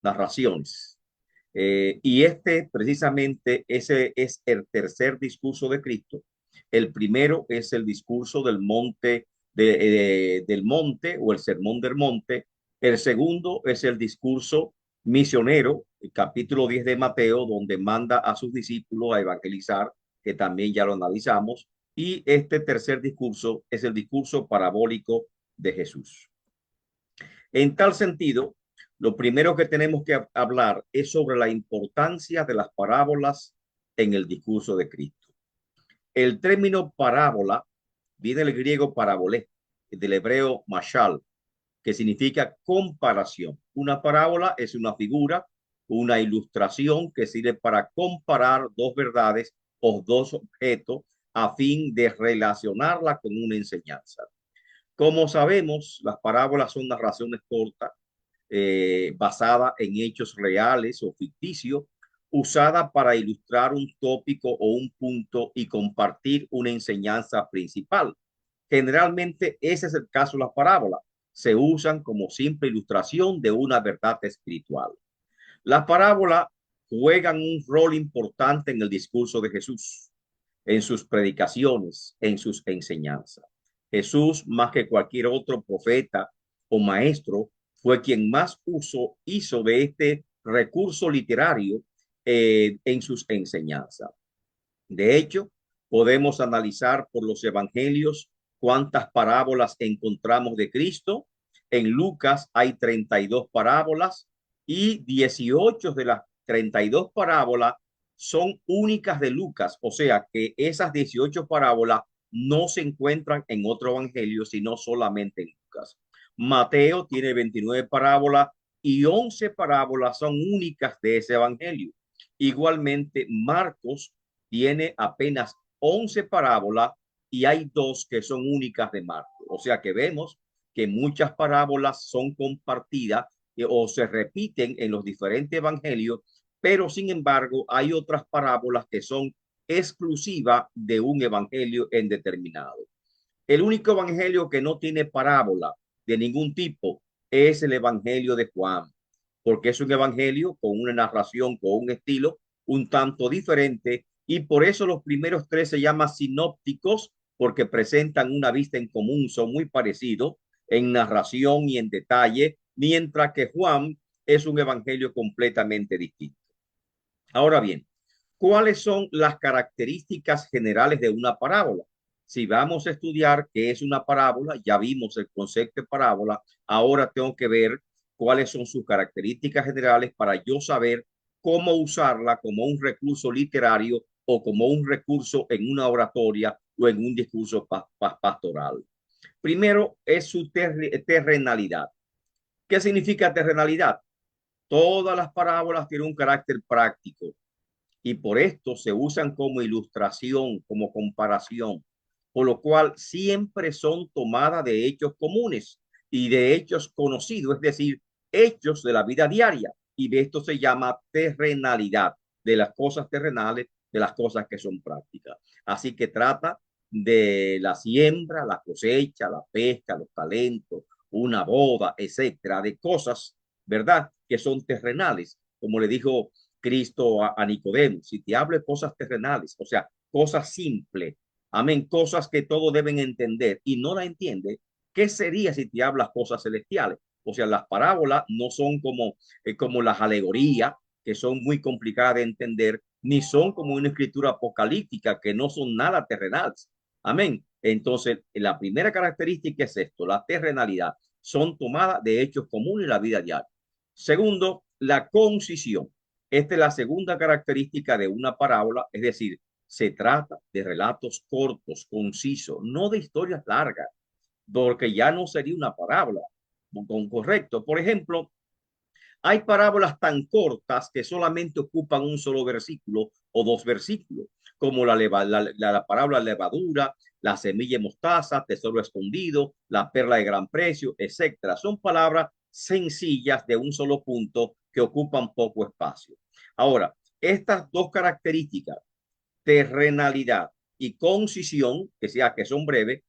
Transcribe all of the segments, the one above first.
narraciones. Y este precisamente, ese es el tercer discurso de Cristo. El primero es el discurso del monte, del monte o el sermón del monte. El segundo es el discurso misionero, el capítulo 10 de Mateo, donde manda a sus discípulos a evangelizar, que también ya lo analizamos. Y este tercer discurso es el discurso parabólico de Jesús. En tal sentido, lo primero que tenemos que hablar es sobre la importancia de las parábolas en el discurso de Cristo. El término parábola viene del griego parabolé, del hebreo mashal, que significa comparación. Una parábola es una figura, una ilustración que sirve para comparar dos verdades o dos objetos a fin de relacionarla con una enseñanza. Como sabemos, las parábolas son narraciones cortas basada en hechos reales o ficticios, usada para ilustrar un tópico o un punto y compartir una enseñanza principal. Generalmente ese es el caso de las parábolas. Se usan como simple ilustración de una verdad espiritual. Las parábolas juegan un rol importante en el discurso de Jesús, en sus predicaciones, en sus enseñanzas. Jesús, más que cualquier otro profeta o maestro, fue quien más uso hizo de este recurso literario en sus enseñanzas. De hecho, podemos analizar por los evangelios cuántas parábolas encontramos de Cristo. En Lucas hay 32 parábolas y 18 de las 32 parábolas son únicas de Lucas, o sea que esas 18 parábolas no se encuentran en otro evangelio, sino solamente en Lucas. Mateo tiene 29 parábolas y 11 parábolas son únicas de ese evangelio. Igualmente, Marcos tiene apenas 11 parábolas y hay dos que son únicas de Marcos. O sea que vemos que muchas parábolas son compartidas o se repiten en los diferentes evangelios, pero sin embargo hay otras parábolas que son exclusivas de un evangelio en determinado. El único evangelio que no tiene parábola de ningún tipo es el evangelio de Juan, porque es un evangelio con una narración, con un estilo un tanto diferente, y por eso los primeros tres se llaman sinópticos, porque presentan una vista en común, son muy parecidos en narración y en detalle, mientras que Juan es un evangelio completamente distinto. Ahora bien, ¿cuáles son las características generales de una parábola? Si vamos a estudiar qué es una parábola, ya vimos el concepto de parábola, ahora tengo que ver cuáles son sus características generales para yo saber cómo usarla como un recurso literario o como un recurso en una oratoria o en un discurso pastoral. Primero es su terrenalidad. ¿Qué significa terrenalidad? Todas las parábolas tienen un carácter práctico y por esto se usan como ilustración, como comparación, por lo cual siempre son tomadas de hechos comunes y de hechos conocidos, es decir, hechos de la vida diaria. Y de esto se llama terrenalidad, de las cosas terrenales, de las cosas que son prácticas. Así que trata de la siembra, la cosecha, la pesca, los talentos, una boda, etcétera, de cosas, ¿verdad? Que son terrenales, como le dijo Cristo a Nicodemo, si te hablo de cosas terrenales, o sea, cosas simples, amén, cosas que todos deben entender y no la entiende, ¿qué sería si te hablas cosas celestiales? O sea, las parábolas no son como las alegorías, que son muy complicadas de entender, ni son como una escritura apocalíptica, que no son nada terrenales. Amén. Entonces, la primera característica es esto, la terrenalidad. Son tomadas de hechos comunes en la vida diaria. Segundo, la concisión. Esta es la segunda característica de una parábola, es decir, se trata de relatos cortos, concisos, no de historias largas, porque ya no sería una parábola. Correcto. Por ejemplo, hay parábolas tan cortas que solamente ocupan un solo versículo o dos versículos, como la parábola levadura, la semilla de mostaza, tesoro escondido, la perla de gran precio, etcétera. Son palabras sencillas de un solo punto que ocupan poco espacio. Ahora, estas dos características, terrenalidad y concisión, que sea que son breves,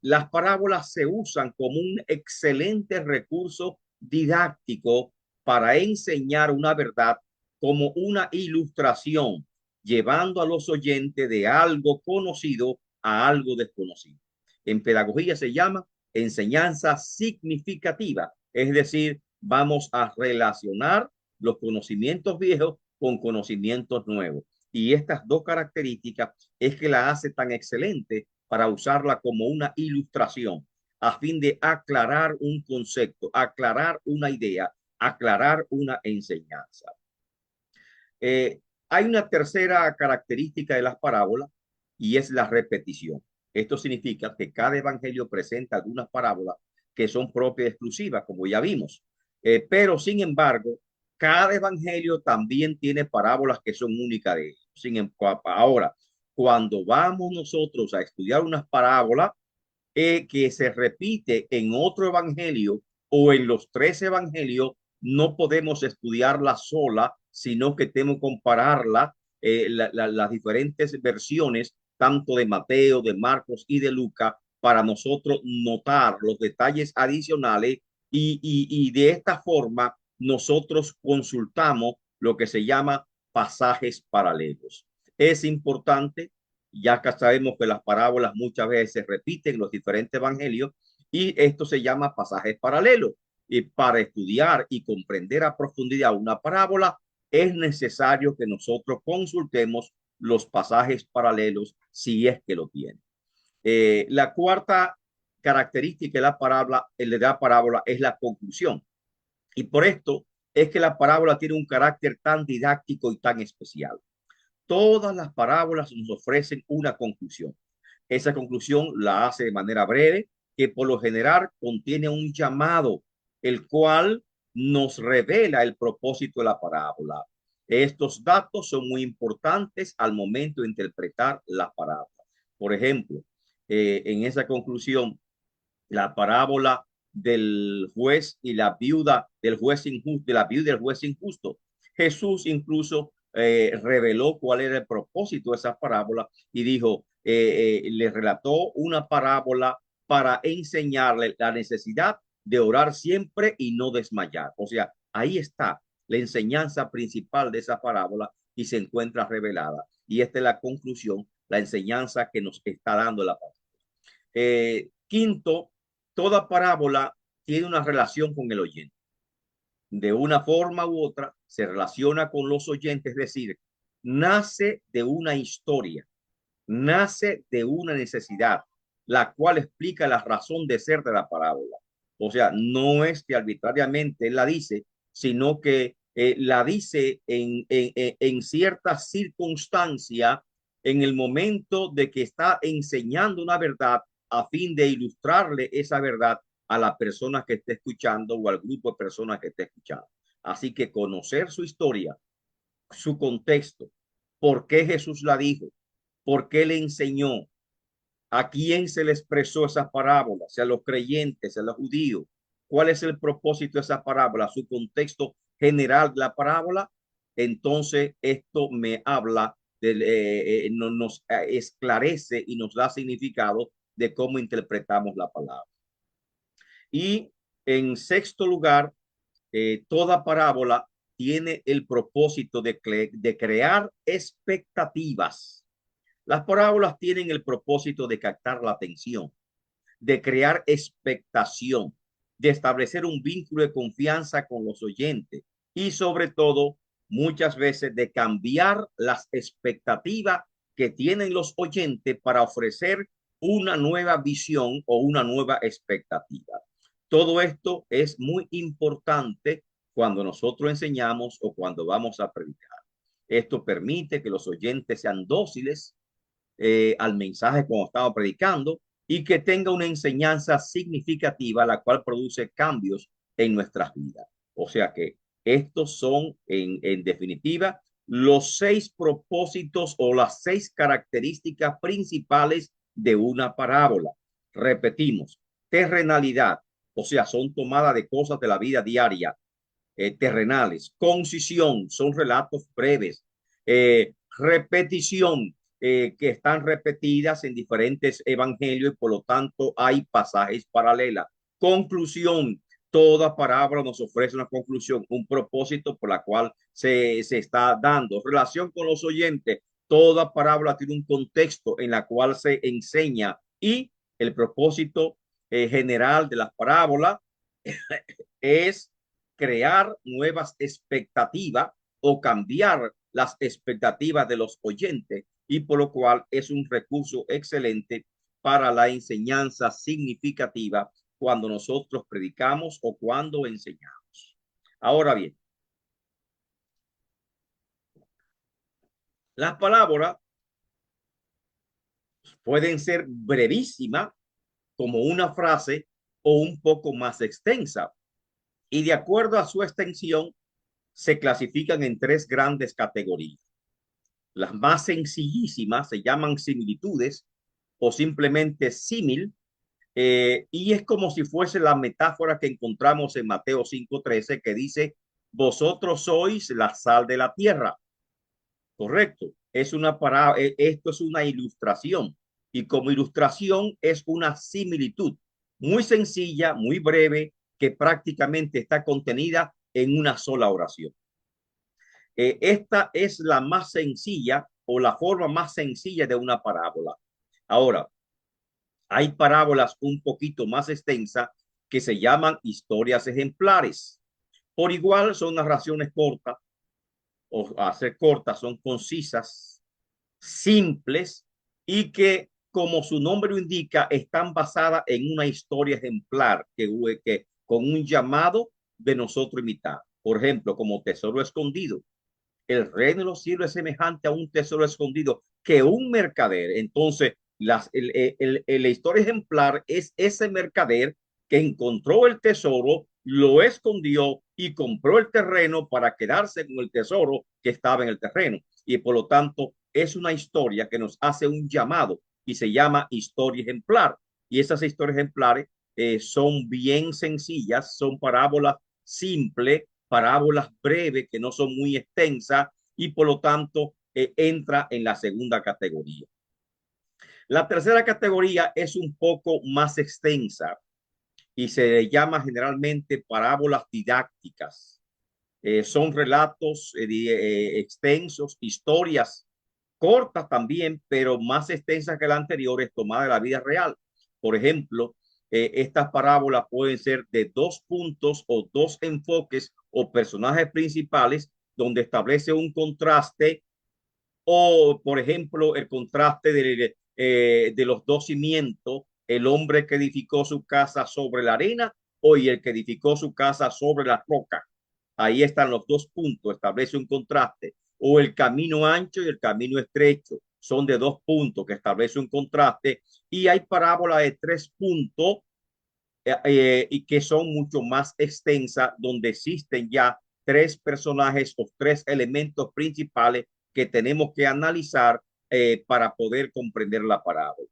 las parábolas se usan como un excelente recurso didáctico para enseñar una verdad como una ilustración, llevando a los oyentes de algo conocido a algo desconocido. En pedagogía se llama enseñanza significativa, es decir, vamos a relacionar los conocimientos viejos con conocimientos nuevos. Y estas dos características es que la hace tan excelente para usarla como una ilustración a fin de aclarar un concepto, aclarar una idea, aclarar una enseñanza. Eh, Hay una tercera característica de las parábolas y es la repetición. Esto significa que cada evangelio presenta algunas parábolas que son propias y exclusivas, como ya vimos. Pero, sin embargo, cada evangelio también tiene parábolas que son únicas de ellos. Ahora, cuando vamos nosotros a estudiar unas parábolas, que se repite en otro evangelio o en los tres evangelios, no podemos estudiarla sola, sino que tenemos que compararla, las diferentes versiones, tanto de Mateo, de Marcos y de Lucas, para nosotros notar los detalles adicionales y de esta forma nosotros consultamos lo que se llama pasajes paralelos. Es importante, ya que sabemos que las parábolas muchas veces se repiten en los diferentes evangelios, y esto se llama pasajes paralelos. Y para estudiar y comprender a profundidad una parábola, es necesario que nosotros consultemos los pasajes paralelos si es que lo tiene. La cuarta característica de la parábola es la conclusión. Y por esto es que la parábola tiene un carácter tan didáctico y tan especial. Todas las parábolas nos ofrecen una conclusión. Esa conclusión la hace de manera breve, que por lo general contiene un llamado, el cual nos revela el propósito de la parábola. Estos datos son muy importantes al momento de interpretar la parábola. Por ejemplo, en esa conclusión, la parábola del juez y la viuda del juez injusto, de la viuda del juez injusto. Jesús incluso reveló cuál era el propósito de esa parábola y dijo, le relató una parábola para enseñarle la necesidad de orar siempre y no desmayar. O sea, ahí está la enseñanza principal de esa parábola y se encuentra revelada. Y esta es la conclusión, la enseñanza que nos está dando la parábola. Quinto, toda parábola tiene una relación con el oyente. De una forma u otra se relaciona con los oyentes, es decir, nace de una historia, nace de una necesidad, la cual explica la razón de ser de la parábola. O sea, no es que arbitrariamente él la dice, sino que la dice en cierta circunstancia, en el momento de que está enseñando una verdad a fin de ilustrarle esa verdad a la persona que esté escuchando o al grupo de personas que esté escuchando. Así que conocer su historia, su contexto, por qué Jesús la dijo, por qué le enseñó, a quién se le expresó esa parábola, sea a los creyentes, sea a los judíos, cuál es el propósito de esa parábola, su contexto general de la parábola. Entonces esto me habla, nos esclarece y nos da significado de cómo interpretamos la palabra. Y en sexto lugar, toda parábola tiene el propósito de crear expectativas. Las parábolas tienen el propósito de captar la atención, de crear expectación, de establecer un vínculo de confianza con los oyentes y sobre todo muchas veces de cambiar las expectativas que tienen los oyentes para ofrecer una nueva visión o una nueva expectativa. Todo esto es muy importante cuando nosotros enseñamos o cuando vamos a predicar. Esto permite que los oyentes sean dóciles al mensaje cuando estamos predicando y que tenga una enseñanza significativa, la cual produce cambios en nuestras vidas. O sea que estos son, en definitiva, los 6 propósitos o las 6 características principales de una parábola. Repetimos, terrenalidad, o sea, son tomadas de cosas de la vida diaria, terrenales. Concisión, son relatos breves. Repetición, que están repetidas en diferentes evangelios y por lo tanto hay pasajes paralelos. Conclusión, Toda parábola nos ofrece una conclusión, un propósito por la cual se está dando. Relación con los oyentes, toda parábola tiene un contexto en la cual se enseña y el propósito general de las parábolas es crear nuevas expectativas o cambiar las expectativas de los oyentes y por lo cual es un recurso excelente para la enseñanza significativa cuando nosotros predicamos o cuando enseñamos. Ahora bien, las palabras pueden ser brevísimas como una frase o un poco más extensa y de acuerdo a su extensión se clasifican en tres grandes categorías. Las más sencillísimas se llaman similitudes o simplemente símil, y es como si fuese la metáfora que encontramos en Mateo 5:13 que dice, vosotros sois la sal de la tierra. Correcto. Esto es una ilustración y como ilustración es una similitud muy sencilla, muy breve, que prácticamente está contenida en una sola oración. Esta es la más sencilla o la forma más sencilla de una parábola. Ahora, hay parábolas un poquito más extensas que se llaman historias ejemplares. Por igual son narraciones cortas o hacer cortas, son concisas, simples y que, como su nombre lo indica, están basadas en una historia ejemplar que con un llamado de nosotros imitar. Por ejemplo, como Tesoro Escondido. El reino de los cielos es semejante a un tesoro escondido que un mercader. Entonces, la historia ejemplar es ese mercader que encontró el tesoro, lo escondió y compró el terreno para quedarse con el tesoro que estaba en el terreno. Y por lo tanto, es una historia que nos hace un llamado y se llama historia ejemplar. Y esas historias ejemplares son bien sencillas, son parábolas simples, parábolas breves que no son muy extensas y por lo tanto entra en la segunda categoría. La tercera categoría es un poco más extensa y se llama generalmente parábolas didácticas. Son relatos extensos, historias cortas también, pero más extensas que la anterior, es tomada de la vida real. Por ejemplo, estas parábolas pueden ser de dos puntos o dos enfoques o personajes principales donde establece un contraste o, por ejemplo, el contraste de los dos cimientos, el hombre que edificó su casa sobre la arena o y el que edificó su casa sobre la roca. Ahí están los dos puntos, establece un contraste. O el camino ancho y el camino estrecho son de dos puntos que establece un contraste. Y hay parábolas de tres puntos y que son mucho más extensas, donde existen ya tres personajes o tres elementos principales que tenemos que analizar para poder comprender la parábola.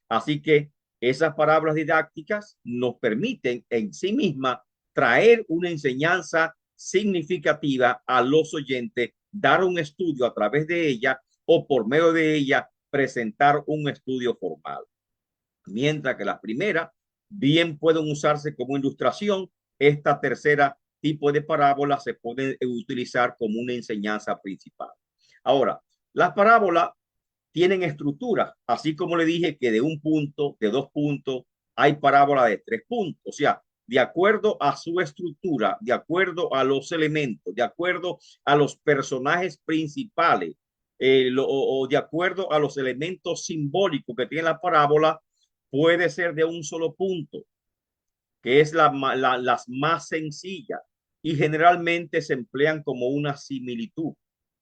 Así que esas parábolas didácticas nos permiten en sí mismas traer una enseñanza significativa a los oyentes, dar un estudio a través de ella o por medio de ella presentar un estudio formal. Mientras que las primeras bien pueden usarse como ilustración, esta tercera tipo de parábola se puede utilizar como una enseñanza principal. Ahora, las parábolas tienen estructura, así como le dije que de un punto, de dos puntos, hay parábola de tres puntos. O sea, de acuerdo a su estructura, de acuerdo a los elementos, de acuerdo a los personajes principales, o de acuerdo a los elementos simbólicos que tiene la parábola, puede ser de un solo punto, que es las más sencillas y generalmente se emplean como una similitud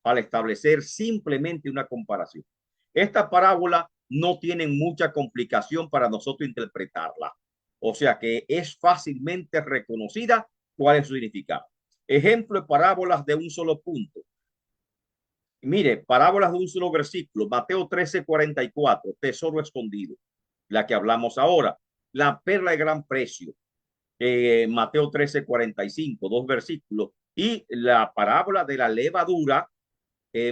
al establecer simplemente una comparación. Esta parábola no tiene mucha complicación para nosotros interpretarla, o sea que es fácilmente reconocida cuál es su significado. Ejemplo de parábolas de un solo punto. Mire, parábolas de un solo versículo, Mateo 13:44, tesoro escondido, la que hablamos ahora, la perla de gran precio, Mateo 13:45, dos versículos, y la parábola de la levadura,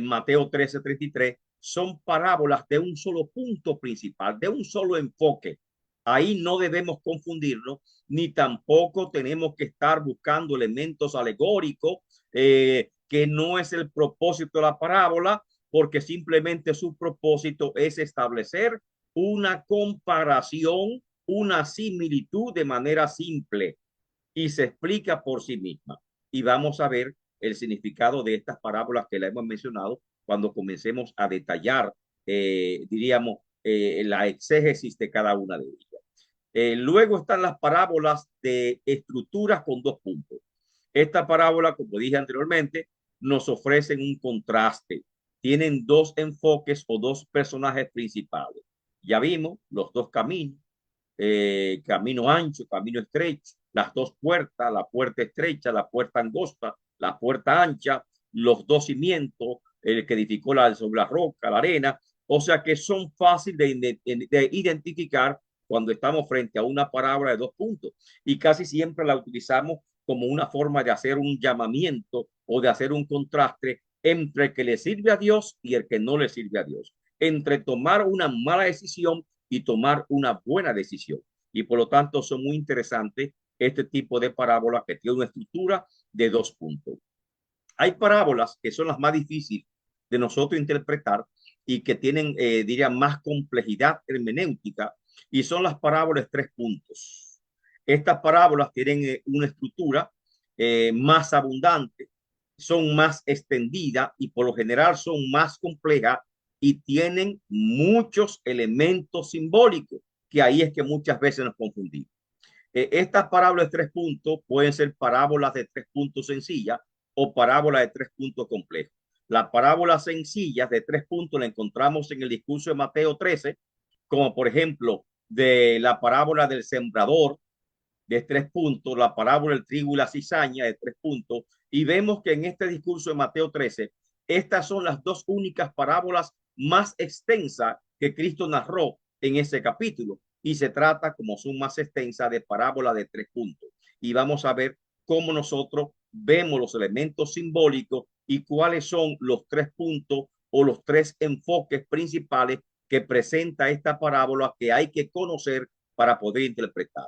Mateo 13:33, son parábolas de un solo punto principal, de un solo enfoque. Ahí no debemos confundirnos, ni tampoco tenemos que estar buscando elementos alegóricos, que no es el propósito de la parábola, porque simplemente su propósito es establecer una comparación, una similitud de manera simple y se explica por sí misma. Y vamos a ver el significado de estas parábolas que la hemos mencionado cuando comencemos a detallar, diríamos, la exégesis de cada una de ellas. Luego están las parábolas de estructuras con dos puntos. Esta parábola, como dije anteriormente, nos ofrecen un contraste. Tienen dos enfoques o dos personajes principales. Ya vimos los dos caminos, camino ancho, camino estrecho, las dos puertas, la puerta estrecha, la puerta angosta, la puerta ancha, los dos cimientos, el que edificó sobre la roca, la arena. O sea que son fáciles de identificar cuando estamos frente a una parábola de dos puntos y casi siempre la utilizamos como una forma de hacer un llamamiento o de hacer un contraste entre el que le sirve a Dios y el que no le sirve a Dios, entre tomar una mala decisión y tomar una buena decisión. Y por lo tanto son muy interesantes este tipo de parábolas que tiene una estructura de dos puntos. Hay parábolas que son las más difíciles de nosotros interpretar y que tienen, diría, más complejidad hermenéutica y son las parábolas tres puntos. Estas parábolas tienen una estructura más abundante, son más extendidas y por lo general son más complejas y tienen muchos elementos simbólicos, que ahí es que muchas veces nos confundimos. Estas parábolas de tres puntos pueden ser parábolas de tres puntos sencillas o parábolas de tres puntos complejas. Las parábolas sencillas de tres puntos la encontramos en el discurso de Mateo 13, como por ejemplo de la parábola del sembrador de tres puntos, la parábola del trigo y la cizaña de tres puntos, y vemos que en este discurso de Mateo 13, estas son las dos únicas parábolas más extensas que Cristo narró en ese capítulo, y se trata, como son más extensas, de parábola de tres puntos. Y vamos a ver cómo nosotros vemos los elementos simbólicos y cuáles son los tres puntos o los tres enfoques principales que presenta esta parábola que hay que conocer para poder interpretar.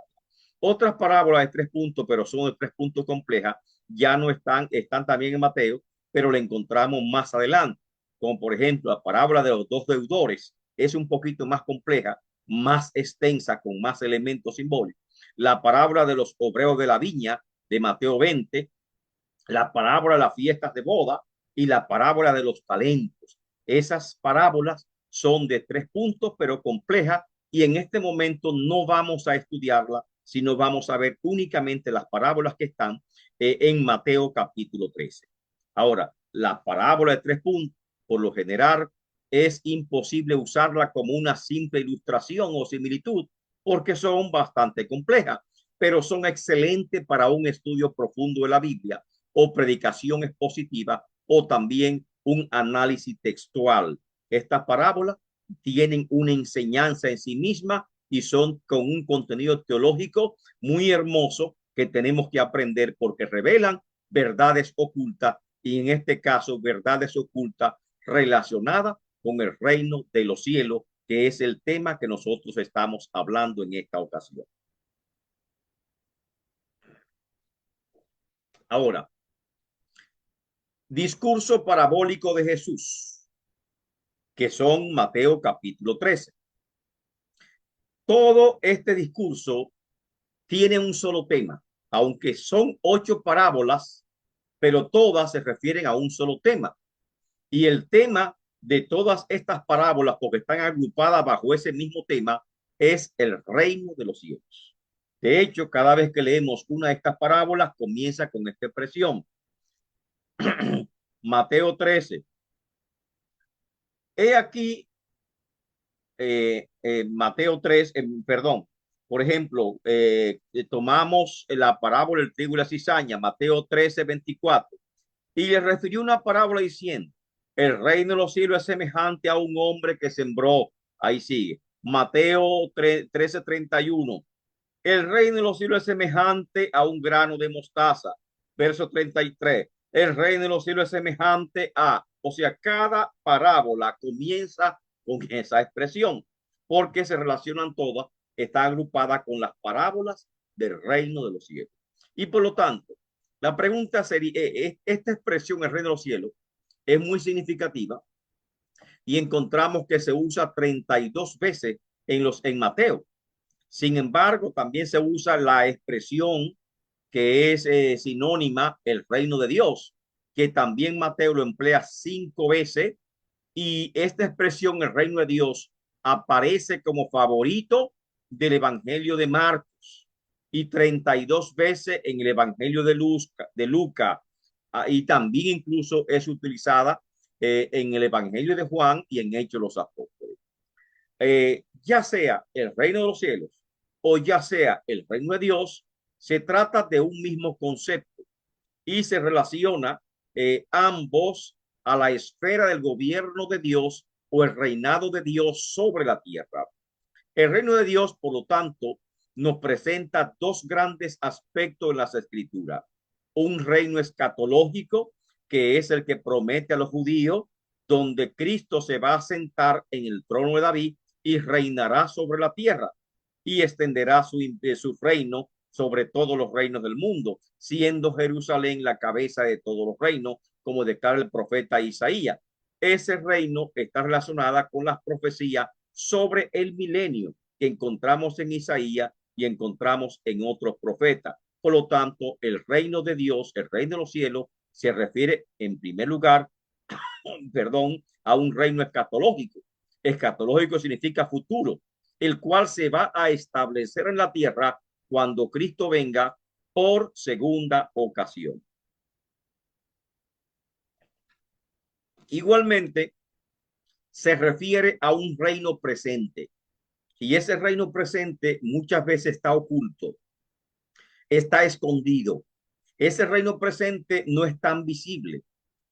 Otras parábolas de tres puntos, pero son de tres puntos complejas, ya no están también en Mateo, pero la encontramos más adelante. Como por ejemplo, la parábola de los dos deudores es un poquito más compleja, más extensa, con más elementos simbólicos. La parábola de los obreros de la viña de Mateo 20, la parábola de las fiestas de boda y la parábola de los talentos. Esas parábolas son de tres puntos, pero complejas, y en este momento no vamos a estudiarla, sino vamos a ver únicamente las parábolas que están en Mateo capítulo 13. Ahora, la parábola de tres puntos, por lo general, es imposible usarla como una simple ilustración o similitud, porque son bastante complejas, pero son excelentes para un estudio profundo de la Biblia o predicación expositiva o también un análisis textual. Estas parábolas tienen una enseñanza en sí misma y son con un contenido teológico muy hermoso que tenemos que aprender porque revelan verdades ocultas y en este caso verdades ocultas relacionadas con el reino de los cielos, que es el tema que nosotros estamos hablando en esta ocasión. Ahora, discurso parabólico de Jesús, que son Mateo capítulo 13. Todo este discurso tiene un solo tema, aunque son 8 parábolas, pero todas se refieren a un solo tema. Y el tema de todas estas parábolas, porque están agrupadas bajo ese mismo tema, es el reino de los cielos. De hecho, cada vez que leemos una de estas parábolas, comienza con esta expresión. Mateo 13. He aquí Mateo 3, perdón, por ejemplo, tomamos la parábola del trigo y la cizaña, Mateo 13:24, y le refirió una parábola diciendo, el reino de los cielos es semejante a un hombre que sembró, ahí sigue, Mateo 13:31, el reino de los cielos es semejante a un grano de mostaza, verso 33, el reino de los cielos es semejante a, o sea, cada parábola comienza con esa expresión, porque se relacionan todas está agrupada con las parábolas del reino de los cielos. Y por lo tanto, la pregunta sería, esta expresión, el reino de los cielos, es muy significativa y encontramos que se usa 32 veces en Mateo. Sin embargo, también se usa la expresión que es sinónima, el reino de Dios, que también Mateo lo emplea 5 veces, y esta expresión, el reino de Dios, aparece como favorito del Evangelio de Marcos y 32 veces en el Evangelio de Lucas, y también incluso es utilizada en el Evangelio de Juan y en Hechos de los Apóstoles. Ya sea el reino de los cielos o ya sea el reino de Dios, se trata de un mismo concepto y se relaciona ambos a la esfera del gobierno de Dios o el reinado de Dios sobre la tierra. El reino de Dios, por lo tanto, nos presenta dos grandes aspectos en las escrituras. Un reino escatológico, que es el que promete a los judíos, donde Cristo se va a sentar en el trono de David y reinará sobre la tierra y extenderá su reino sobre todos los reinos del mundo, siendo Jerusalén la cabeza de todos los reinos, como declara el profeta Isaías. Ese reino está relacionado con las profecías sobre el milenio que encontramos en Isaías y encontramos en otros profetas. Por lo tanto, el reino de Dios, el reino de los cielos, se refiere en primer lugar, a un reino escatológico. Escatológico significa futuro, el cual se va a establecer en la tierra cuando Cristo venga por segunda ocasión. Igualmente, se refiere a un reino presente, y ese reino presente muchas veces está oculto, está escondido. Ese reino presente no es tan visible.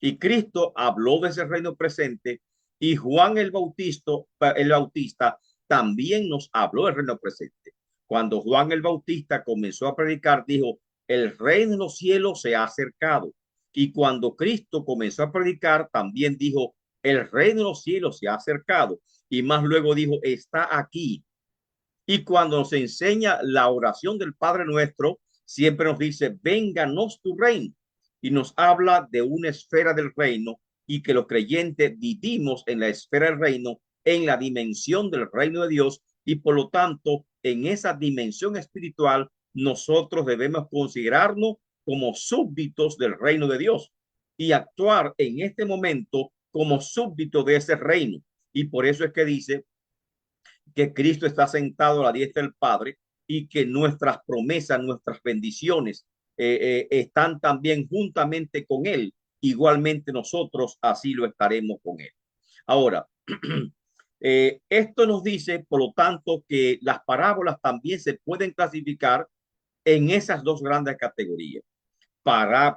Y Cristo habló de ese reino presente, y Juan el Bautista también nos habló del reino presente. Cuando Juan el Bautista comenzó a predicar, dijo, el reino de los cielos se ha acercado. Y cuando Cristo comenzó a predicar, también dijo, el reino de los cielos se ha acercado. Y más luego dijo, está aquí. Y cuando nos enseña la oración del Padre Nuestro, siempre nos dice, vénganos tu reino. Y nos habla de una esfera del reino y que los creyentes vivimos en la esfera del reino, en la dimensión del reino de Dios. Y por lo tanto, en esa dimensión espiritual, nosotros debemos considerarnos como súbditos del reino de Dios y actuar en este momento como súbditos de ese reino. Y por eso es que dice que Cristo está sentado a la diestra del Padre y que nuestras promesas, nuestras bendiciones están también juntamente con Él. Igualmente nosotros así lo estaremos con Él. Ahora, esto nos dice, por lo tanto, que las parábolas también se pueden clasificar en esas dos grandes categorías,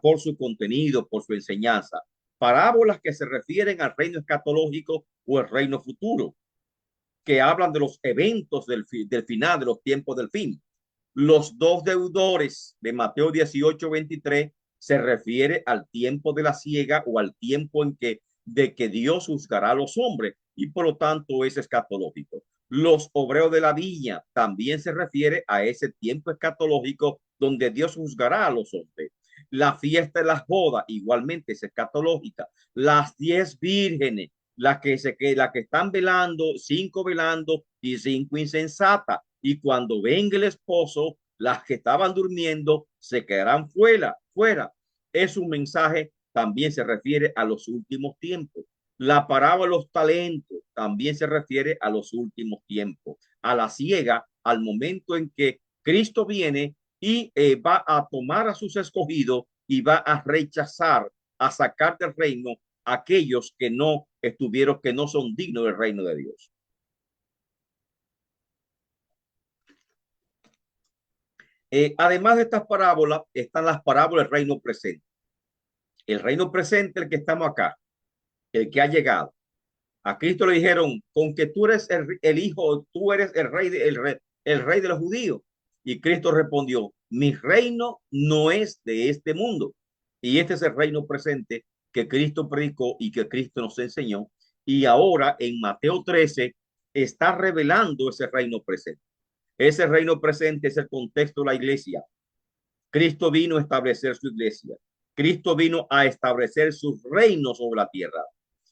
por su contenido, por su enseñanza. Parábolas que se refieren al reino escatológico o el reino futuro, que hablan de los eventos del final, de los tiempos del fin. Los dos deudores de Mateo 18:23 se refiere al tiempo de la siega o al tiempo de que Dios juzgará a los hombres y por lo tanto es escatológico. Los obreros de la viña también se refiere a ese tiempo escatológico donde Dios juzgará a los hombres. La fiesta de las bodas igualmente es escatológica. Las 10 vírgenes, las que están velando, 5 velando y 5 insensatas. Y cuando venga el esposo, las que estaban durmiendo se quedarán fuera. Es un mensaje, también se refiere a los últimos tiempos. La parábola de los talentos también se refiere a los últimos tiempos, a la siega, al momento en que Cristo viene y va a tomar a sus escogidos y va a rechazar, a sacar del reino a aquellos que no estuvieron, que no son dignos del reino de Dios. Además de estas parábolas, están las parábolas del reino presente. El reino presente, el que estamos acá, el que ha llegado. A Cristo le dijeron, con que tú eres el hijo, tú eres el rey de los judíos. Y Cristo respondió, mi reino no es de este mundo. Y este es el reino presente que Cristo predicó y que Cristo nos enseñó. Y ahora en Mateo 13 está revelando ese reino presente. Ese reino presente es el contexto de la iglesia. Cristo vino a establecer su iglesia. Cristo vino a establecer su reino sobre la tierra.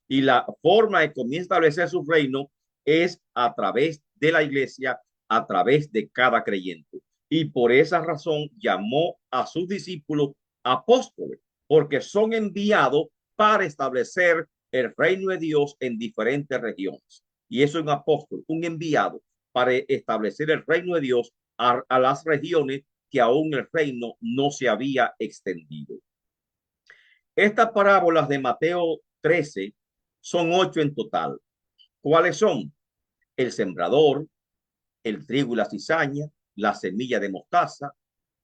Y la forma de comienza a establecer su reino es a través de la iglesia, a través de cada creyente. Y por esa razón llamó a sus discípulos apóstoles, porque son enviados para establecer el reino de Dios en diferentes regiones. Y eso es un apóstol, un enviado para establecer el reino de Dios a las regiones que aún el reino no se había extendido. Estas parábolas de Mateo 13 son 8 en total. ¿Cuáles son? El sembrador, el trigo y la cizaña, la semilla de mostaza,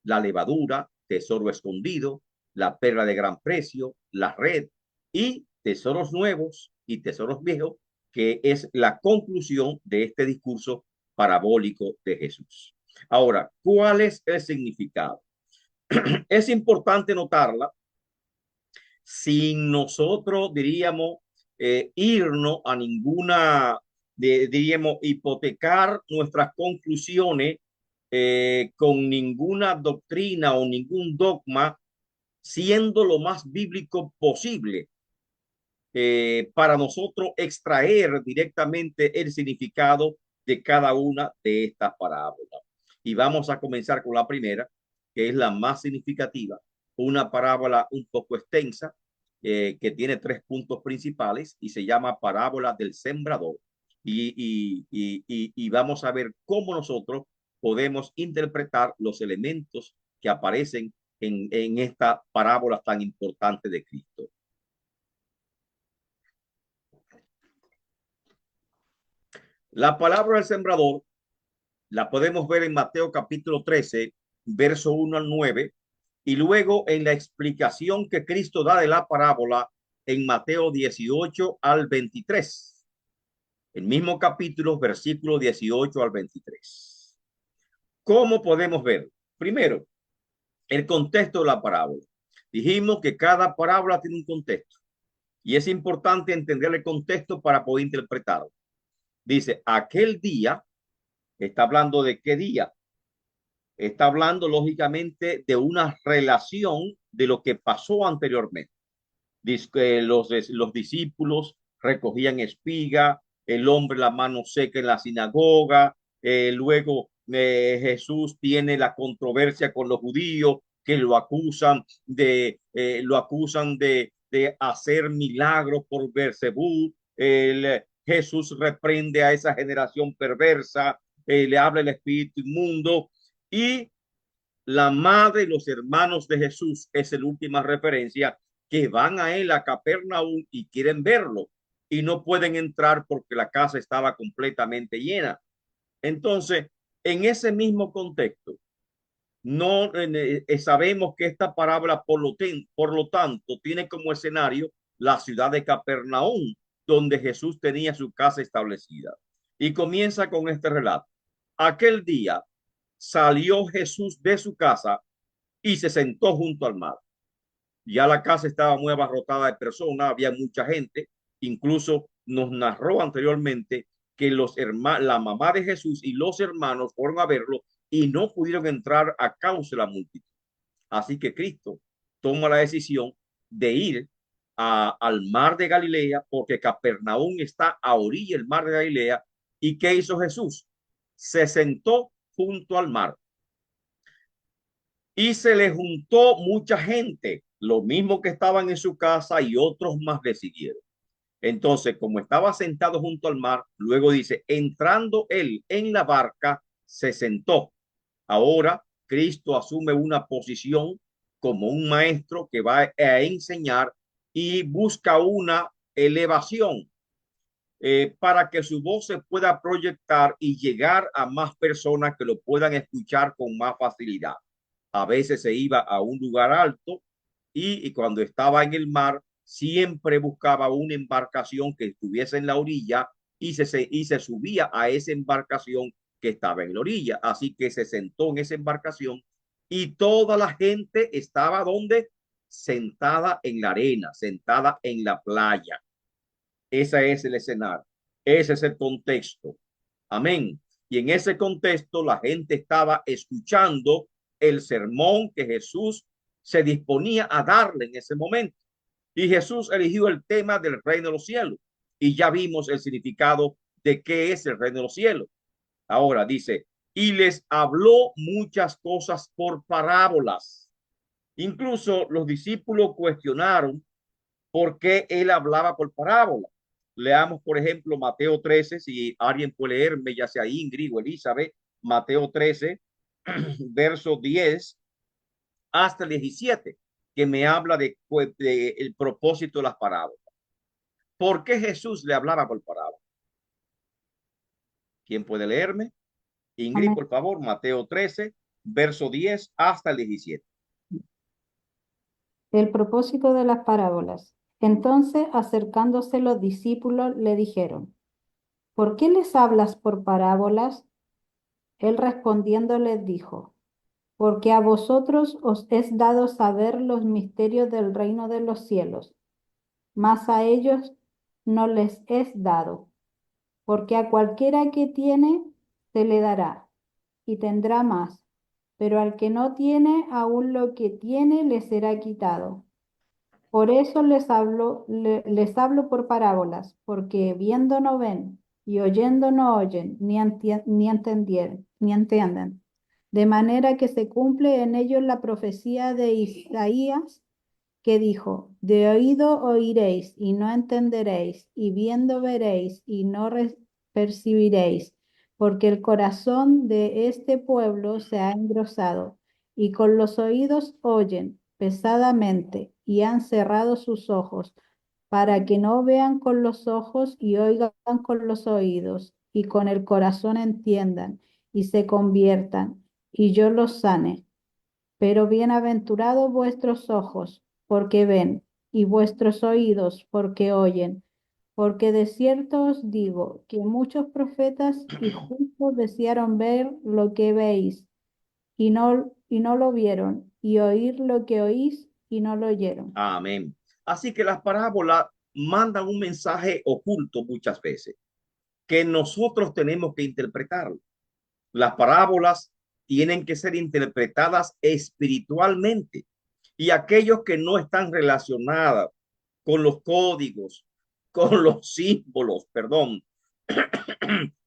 la levadura, tesoro escondido, la perla de gran precio, la red y tesoros nuevos y tesoros viejos, que es la conclusión de este discurso parabólico de Jesús. Ahora, ¿cuál es el significado? Es importante notarla sin nosotros, diríamos, irnos a ninguna, diríamos, hipotecar nuestras conclusiones con ninguna doctrina o ningún dogma, siendo lo más bíblico posible para nosotros extraer directamente el significado de cada una de estas parábolas. Y vamos a comenzar con la primera, que es la más significativa, una parábola un poco extensa, que tiene 3 puntos principales y se llama parábola del sembrador. Y vamos a ver cómo nosotros podemos interpretar los elementos que aparecen en esta parábola tan importante de Cristo. La palabra del sembrador la podemos ver en Mateo capítulo 13, verso 1 al 9, y luego en la explicación que Cristo da de la parábola en Mateo 18 al 23. El mismo capítulo, versículo 18 al 23. ¿Cómo podemos ver? Primero, el contexto de la parábola. Dijimos que cada parábola tiene un contexto y es importante entender el contexto para poder interpretarlo. Dice, aquel día, está hablando de qué día. Está hablando lógicamente de una relación de lo que pasó anteriormente. Dice que los discípulos recogían espiga, el hombre la mano seca en la sinagoga, luego Jesús tiene la controversia con los judíos que lo acusan de hacer milagros por Beelzebú. Jesús reprende a esa generación perversa, le habla el espíritu inmundo y la madre y los hermanos de Jesús es la última referencia que van a él a Capernaum y quieren verlo y no pueden entrar porque la casa estaba completamente llena. Entonces, en ese mismo contexto, no sabemos que esta parábola por lo tanto tiene como escenario la ciudad de Capernaum, donde Jesús tenía su casa establecida. Y comienza con este relato. Aquel día salió Jesús de su casa y se sentó junto al mar. Ya la casa estaba muy abarrotada de personas, había mucha gente, incluso nos narró anteriormente que la mamá de Jesús y los hermanos fueron a verlo y no pudieron entrar a causa de la multitud. Así que Cristo toma la decisión de ir al mar de Galilea, porque Capernaum está a orilla del mar de Galilea. ¿Y qué hizo Jesús? Se sentó junto al mar y se le juntó mucha gente, lo mismo que estaban en su casa y otros más le siguieron. Entonces, como estaba sentado junto al mar, luego dice, entrando él en la barca, se sentó. Ahora Cristo asume una posición como un maestro que va a enseñar y busca una elevación para que su voz se pueda proyectar y llegar a más personas que lo puedan escuchar con más facilidad. A veces se iba a un lugar alto y cuando estaba en el mar siempre buscaba una embarcación que estuviese en la orilla y se subía a esa embarcación que estaba en la orilla. Así que se sentó en esa embarcación y toda la gente estaba donde sentada en la arena, sentada en la playa. Ese es el escenario, ese es el contexto. Amén. Y en ese contexto, la gente estaba escuchando el sermón que Jesús se disponía a darle en ese momento. Y Jesús eligió el tema del reino de los cielos. Y ya vimos el significado de qué es el reino de los cielos. Ahora dice, y les habló muchas cosas por parábolas. Incluso los discípulos cuestionaron por qué él hablaba por parábolas. Leamos, por ejemplo, Mateo 13, si alguien puede leerme, ya sea Ingrid o Elizabeth, Mateo 13, verso 10 hasta el 17, que me habla de el propósito de las parábolas. ¿Por qué Jesús le hablaba por parábolas? ¿Quién puede leerme? Ingrid, Amén. por favor, Mateo 13, verso 10 hasta el 17. El propósito de las parábolas. Entonces, acercándose los discípulos, le dijeron, ¿por qué les hablas por parábolas? Él respondiendo les dijo, porque a vosotros os es dado saber los misterios del reino de los cielos, mas a ellos no les es dado, porque a cualquiera que tiene se le dará y tendrá más, pero al que no tiene, aún lo que tiene le será quitado. Por eso les hablo por parábolas, porque viendo no ven, y oyendo no oyen, ni entienden. De manera que se cumple en ellos la profecía de Isaías, que dijo, de oído oiréis y no entenderéis, y viendo veréis y no percibiréis, porque el corazón de este pueblo se ha engrosado, y con los oídos oyen pesadamente, y han cerrado sus ojos, para que no vean con los ojos y oigan con los oídos, y con el corazón entiendan, y se conviertan, y yo los sane. Pero bienaventurados vuestros ojos, porque ven, y vuestros oídos, porque oyen. Porque de cierto os digo que muchos profetas y justos desearon ver lo que veis, y no lo vieron, y oír lo que oís, y no lo oyeron. Amén. Así que las parábolas mandan un mensaje oculto muchas veces que nosotros tenemos que interpretarlo. Las parábolas tienen que ser interpretadas espiritualmente y aquellos que no están relacionados con los códigos, con los símbolos, perdón,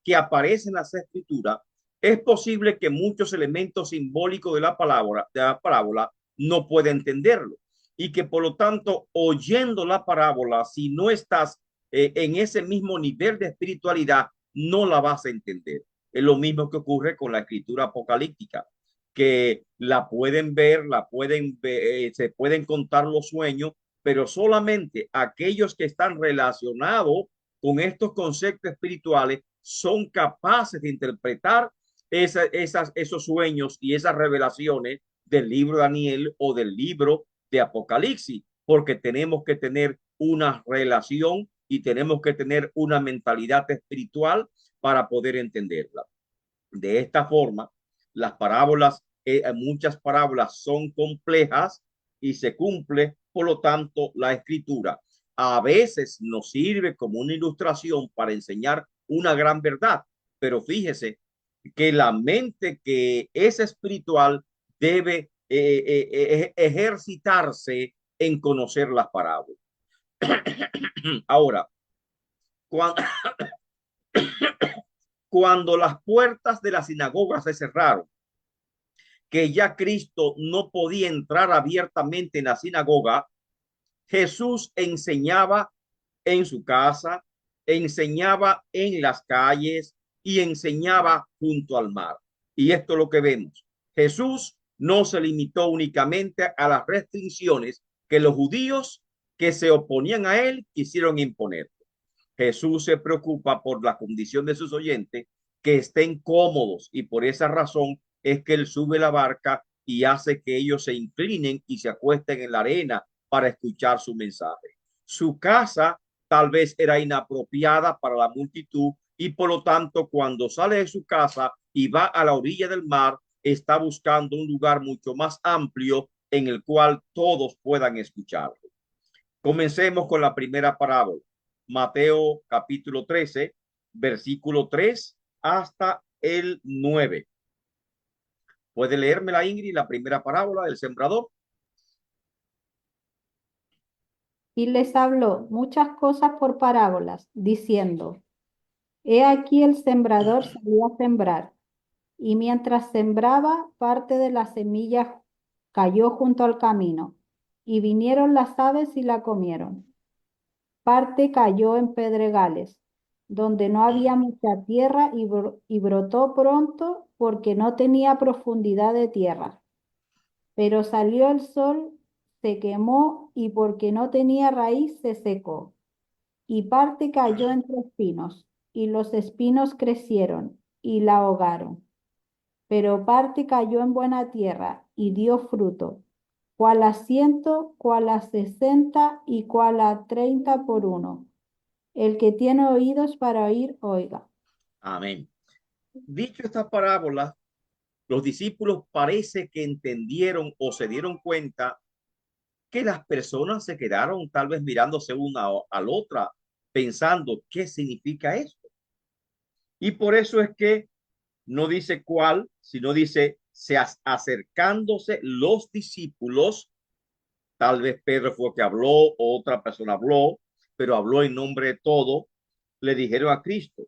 que aparecen en las escrituras, es posible que muchos elementos simbólicos de la parábola no pueda entenderlo y que por lo tanto, oyendo la parábola, si no estás en ese mismo nivel de espiritualidad, no la vas a entender. Es lo mismo que ocurre con la escritura apocalíptica, que la pueden ver, se pueden contar los sueños, pero solamente aquellos que están relacionados con estos conceptos espirituales son capaces de interpretar esos sueños y esas revelaciones del libro de Daniel o del libro de Apocalipsis, porque tenemos que tener una relación y tenemos que tener una mentalidad espiritual para poder entenderla. De esta forma, las parábolas, muchas parábolas son complejas y se cumple, por lo tanto, la escritura. A veces nos sirve como una ilustración para enseñar una gran verdad, pero fíjese que la mente que es espiritual debe ejercitarse en conocer las parábolas. Ahora, cuando, cuando las puertas de la sinagoga se cerraron, que ya Cristo no podía entrar abiertamente en la sinagoga, Jesús enseñaba en su casa, enseñaba en las calles y enseñaba junto al mar. Y esto es lo que vemos. Jesús no se limitó únicamente a las restricciones que los judíos que se oponían a él quisieron imponer. Jesús se preocupa por la condición de sus oyentes, que estén cómodos, y por esa razón es que él sube la barca y hace que ellos se inclinen y se acuesten en la arena para escuchar su mensaje. Su casa tal vez era inapropiada para la multitud y por lo tanto cuando sale de su casa y va a la orilla del mar, está buscando un lugar mucho más amplio en el cual todos puedan escucharlo. Comencemos con la primera parábola. Mateo capítulo 13, versículo 3 hasta el 9. ¿Puede leérmela, Ingrid, la primera parábola del sembrador? Y les habló muchas cosas por parábolas, diciendo, He aquí el sembrador salió a sembrar, y mientras sembraba, parte de la semilla cayó junto al camino, y vinieron las aves y la comieron. Parte cayó en pedregales, donde no había mucha tierra y brotó pronto porque no tenía profundidad de tierra. Pero salió el sol, se quemó y porque no tenía raíz se secó. Y parte cayó entre espinos, y los espinos crecieron y la ahogaron. Pero parte cayó en buena tierra y dio fruto, cual a 100, cual a 60 y cual a 30 por uno. El que tiene oídos para oír, oiga. Amén. Dicho esta parábola, los discípulos parece que entendieron o se dieron cuenta que las personas se quedaron tal vez mirándose una a la otra, pensando qué significa esto. Y por eso es que no dice cuál, sino dice, acercándose los discípulos, tal vez Pedro fue el que habló, o otra persona habló, pero habló en nombre de todo, le dijeron a Cristo,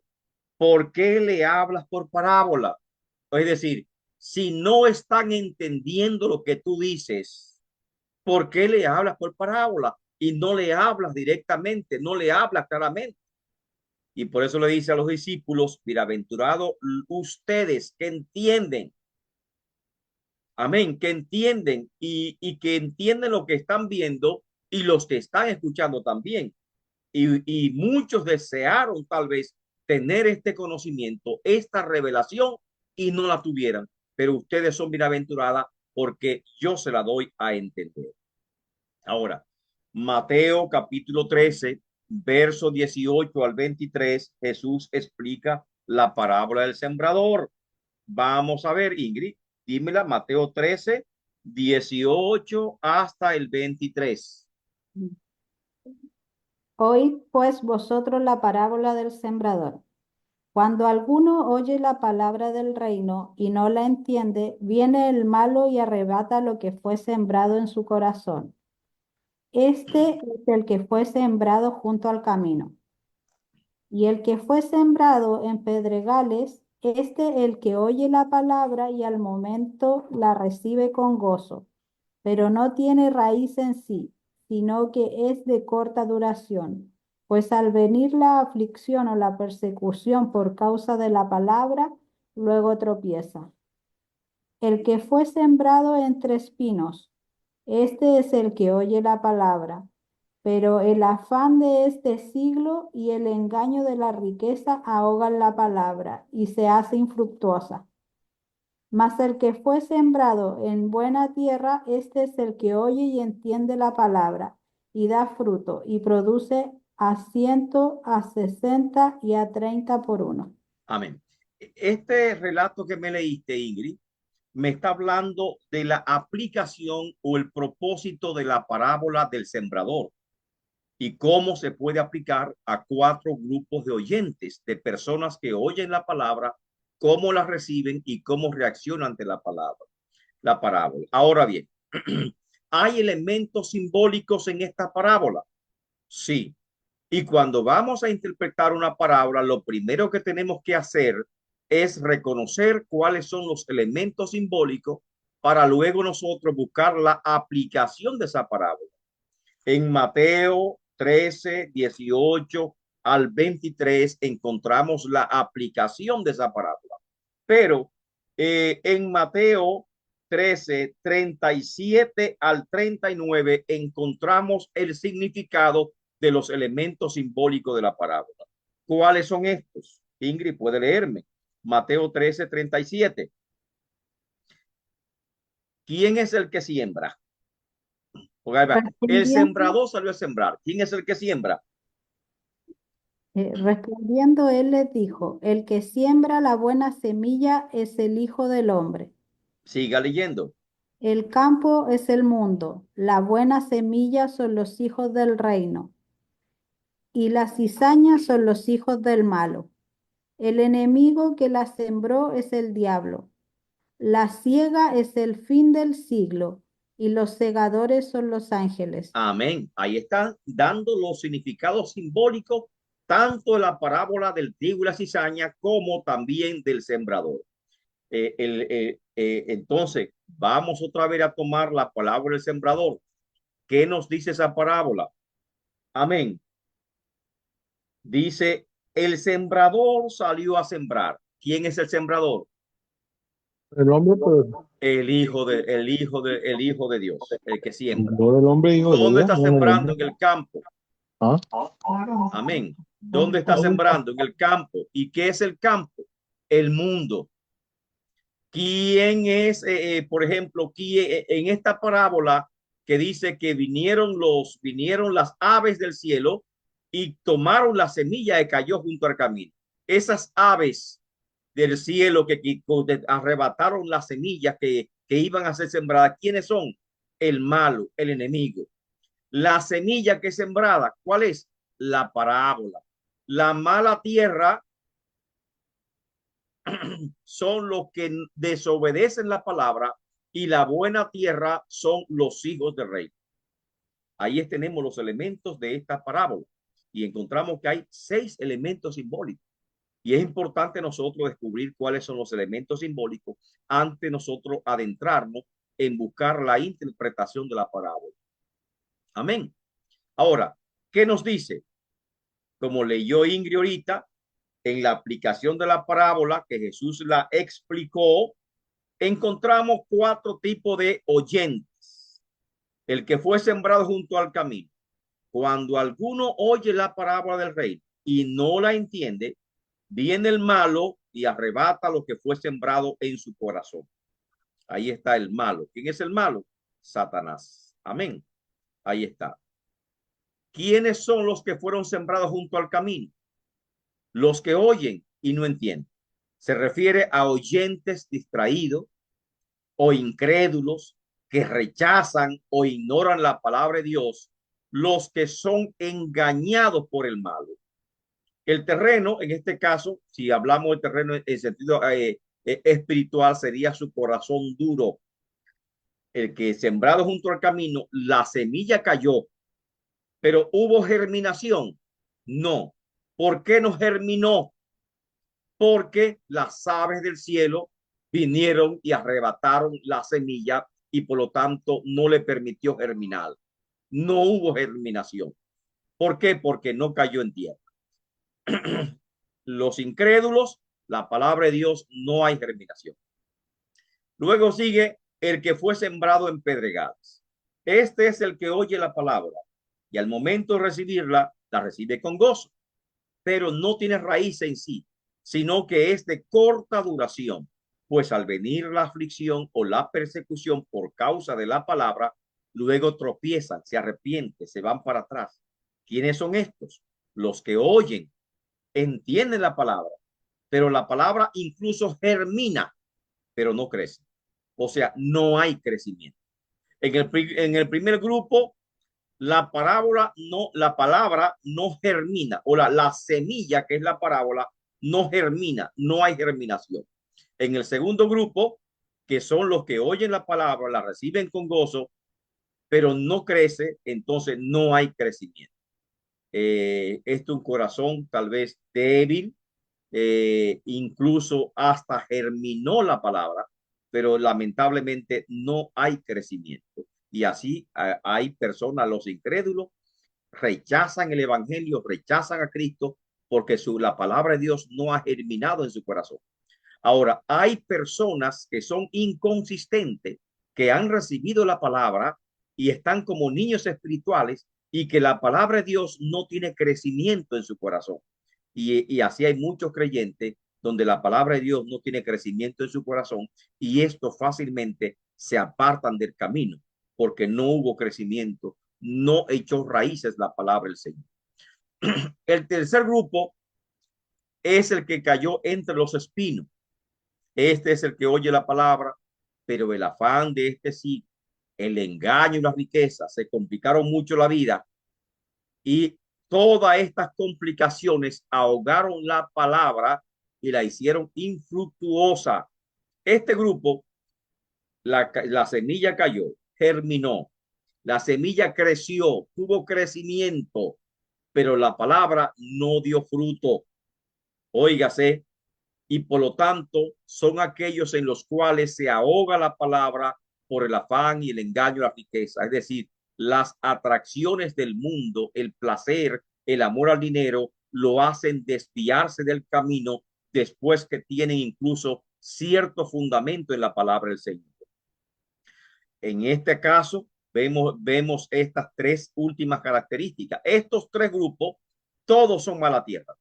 ¿por qué le hablas por parábola? Es decir, si no están entendiendo lo que tú dices, ¿por qué le hablas por parábola? Y no le hablas directamente, no le hablas claramente. Y por eso le dice a los discípulos, bienaventurados ustedes que entienden, amén, que entienden que entienden lo que están viendo y los que están escuchando también. Y muchos desearon tal vez tener este conocimiento, esta revelación y no la tuvieran, pero ustedes son bienaventuradas porque yo se la doy a entender. Ahora, Mateo capítulo 13, verso 18 al 23, Jesús explica la parábola del sembrador. Vamos a ver, Ingrid, dímela, Mateo 13, 18 hasta el 23. Oíd pues vosotros la parábola del sembrador. Cuando alguno oye la palabra del reino y no la entiende, viene el malo y arrebata lo que fue sembrado en su corazón. Este es el que fue sembrado junto al camino. Y el que fue sembrado en pedregales, este el que oye la palabra y al momento la recibe con gozo, pero no tiene raíz en sí, sino que es de corta duración. Pues al venir la aflicción o la persecución por causa de la palabra, luego tropieza. El que fue sembrado entre espinos, este es el que oye la palabra, pero el afán de este siglo y el engaño de la riqueza ahogan la palabra y se hace infructuosa. Mas el que fue sembrado en buena tierra, este es el que oye y entiende la palabra y da fruto y produce a 100, a 60 y a 30 por uno. Amén. Este relato que me leíste, Ingrid, me está hablando de la aplicación o el propósito de la parábola del sembrador y cómo se puede aplicar a cuatro grupos de oyentes, de personas que oyen la palabra, cómo la reciben y cómo reaccionan ante la palabra, la parábola. Ahora bien, ¿hay elementos simbólicos en esta parábola? Sí. Y cuando vamos a interpretar una parábola, lo primero que tenemos que hacer es reconocer cuáles son los elementos simbólicos para luego nosotros buscar la aplicación de esa parábola. En Mateo 13, 18 al 23 encontramos la aplicación de esa parábola. Pero en Mateo 13, 37 al 39 encontramos el significado de los elementos simbólicos de la parábola. ¿Cuáles son estos? Ingrid puede leerme. Mateo 13, 37. ¿Quién es el que siembra? Porque ahí va. El Respondiendo, sembrador salió a sembrar. ¿Quién es el que siembra? respondiendo él les dijo, el que siembra la buena semilla es el Hijo del Hombre. Siga leyendo. El campo es el mundo, la buena semilla son los hijos del reino, y las cizañas son los hijos del malo. El enemigo que la sembró es el diablo. La siega es el fin del siglo y los segadores son los ángeles. Amén. Ahí están dando los significados simbólicos tanto de la parábola del trigo y la cizaña como también del sembrador. Entonces, vamos otra vez a tomar la palabra del sembrador. ¿Qué nos dice esa parábola? Amén. Dice, el sembrador salió a sembrar. ¿Quién es el sembrador? El hombre, pues, El hijo de Dios, el que siembra. no del hombre, hijo de ¿Dónde Dios, está no del sembrando? hombre. En el campo. ¿Ah? Amén. ¿Dónde está sembrando? En el campo. ¿Y qué es el campo? El mundo. ¿Quién es, por ejemplo, en esta parábola que dice que vinieron las aves del cielo y tomaron la semilla que cayó junto al camino? Esas aves del cielo que arrebataron las semillas que iban a ser sembradas, ¿quiénes son? El malo, el enemigo. La semilla que es sembrada, ¿cuál es? La parábola. La mala tierra son los que desobedecen la palabra y la buena tierra son los hijos del rey. Ahí tenemos los elementos de esta parábola y encontramos que hay 6 elementos simbólicos. Y es importante nosotros descubrir cuáles son los elementos simbólicos antes de nosotros adentrarnos en buscar la interpretación de la parábola. Amén. Ahora, ¿qué nos dice? Como leyó Ingrid ahorita, en la aplicación de la parábola que Jesús la explicó, encontramos 4 tipos de oyentes. El que fue sembrado junto al camino. Cuando alguno oye la parábola del rey y no la entiende, viene el malo y arrebata lo que fue sembrado en su corazón. Ahí está el malo. ¿Quién es el malo? Satanás. Amén. Ahí está. ¿Quiénes son los que fueron sembrados junto al camino? Los que oyen y no entienden. Se refiere a oyentes distraídos o incrédulos que rechazan o ignoran la palabra de Dios, los que son engañados por el malo. El terreno, en este caso, si hablamos de terreno en sentido espiritual, sería su corazón duro. El que sembrado junto al camino, la semilla cayó, pero hubo germinación. No. ¿Por qué no germinó? Porque las aves del cielo vinieron y arrebataron la semilla y por lo tanto no le permitió germinar. No hubo germinación. ¿Por qué? Porque no cayó en tierra. Los incrédulos, la palabra de Dios, no hay germinación. Luego sigue el que fue sembrado en pedregales. Este es el que oye la palabra y al momento de recibirla, la recibe con gozo, pero no tiene raíz en sí, sino que es de corta duración, pues al venir la aflicción o la persecución por causa de la palabra, luego tropiezan, se arrepienten, se van para atrás. ¿Quiénes son estos? Los que oyen, entienden la palabra, pero la palabra incluso germina, pero no crece. O sea, no hay crecimiento. En el primer grupo, la palabra no germina, o la semilla que es la parábola no germina, no hay germinación. En el segundo grupo, que son los que oyen la palabra, la reciben con gozo, pero no crece, entonces no hay crecimiento. Este es un corazón tal vez débil, incluso hasta germinó la palabra, pero lamentablemente no hay crecimiento. Y así hay personas, los incrédulos, rechazan el evangelio, rechazan a Cristo porque la palabra de Dios no ha germinado en su corazón. Ahora, hay personas que son inconsistentes, que han recibido la palabra y están como niños espirituales y que la palabra de Dios no tiene crecimiento en su corazón. Y así hay muchos creyentes donde la palabra de Dios no tiene crecimiento en su corazón y esto fácilmente se apartan del camino porque no hubo crecimiento, no echó raíces la palabra del Señor. El tercer grupo es el que cayó entre los espinos. Este es el que oye la palabra, pero el afán de este sí, el engaño y las riquezas se complicaron mucho la vida y todas estas complicaciones ahogaron la palabra y la hicieron infructuosa. Este grupo, la semilla cayó, germinó, la semilla creció, tuvo crecimiento, pero la palabra no dio fruto. Óigase, y por lo tanto son aquellos en los cuales se ahoga la palabra por el afán y el engaño, la riqueza, es decir, las atracciones del mundo, el placer, el amor al dinero, lo hacen desviarse del camino después que tienen incluso cierto fundamento en la palabra del Señor. En este caso, vemos estas tres últimas características. Estos tres grupos, todos son mala tierra.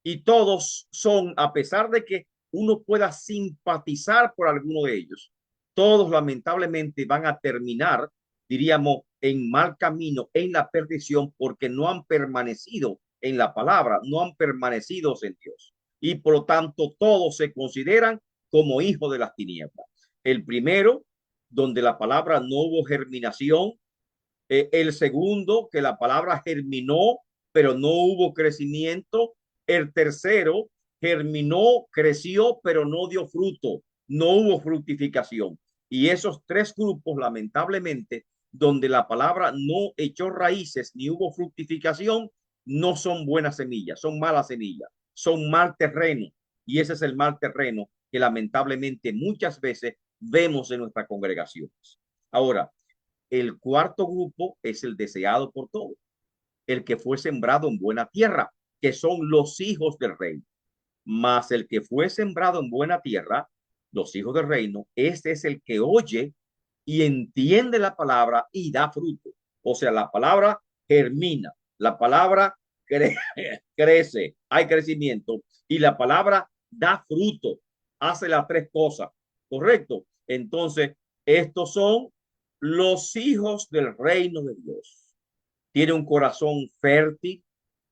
Y todos son, a pesar de que uno pueda simpatizar por alguno de ellos, todos lamentablemente van a terminar, diríamos, en mal camino, en la perdición, porque no han permanecido en la palabra, no han permanecido en Dios. Y por lo tanto, todos se consideran como hijos de las tinieblas. El primero, donde la palabra no hubo germinación. El segundo, que la palabra germinó, pero no hubo crecimiento. El tercero, germinó, creció, pero no dio fruto, no hubo fructificación. Y esos tres grupos, lamentablemente, donde la palabra no echó raíces ni hubo fructificación, no son buenas semillas, son malas semillas, son mal terreno. Y ese es el mal terreno que lamentablemente muchas veces vemos en nuestras congregaciones. Ahora, el cuarto grupo es el deseado por todos, el que fue sembrado en buena tierra, que son los hijos del reino. Mas el que fue sembrado en buena tierra, los hijos del reino, este es el que oye y entiende la palabra y da fruto. O sea, la palabra germina, la palabra crece, hay crecimiento y la palabra da fruto, hace las tres cosas, ¿correcto? Entonces, estos son los hijos del reino de Dios. Tiene un corazón fértil,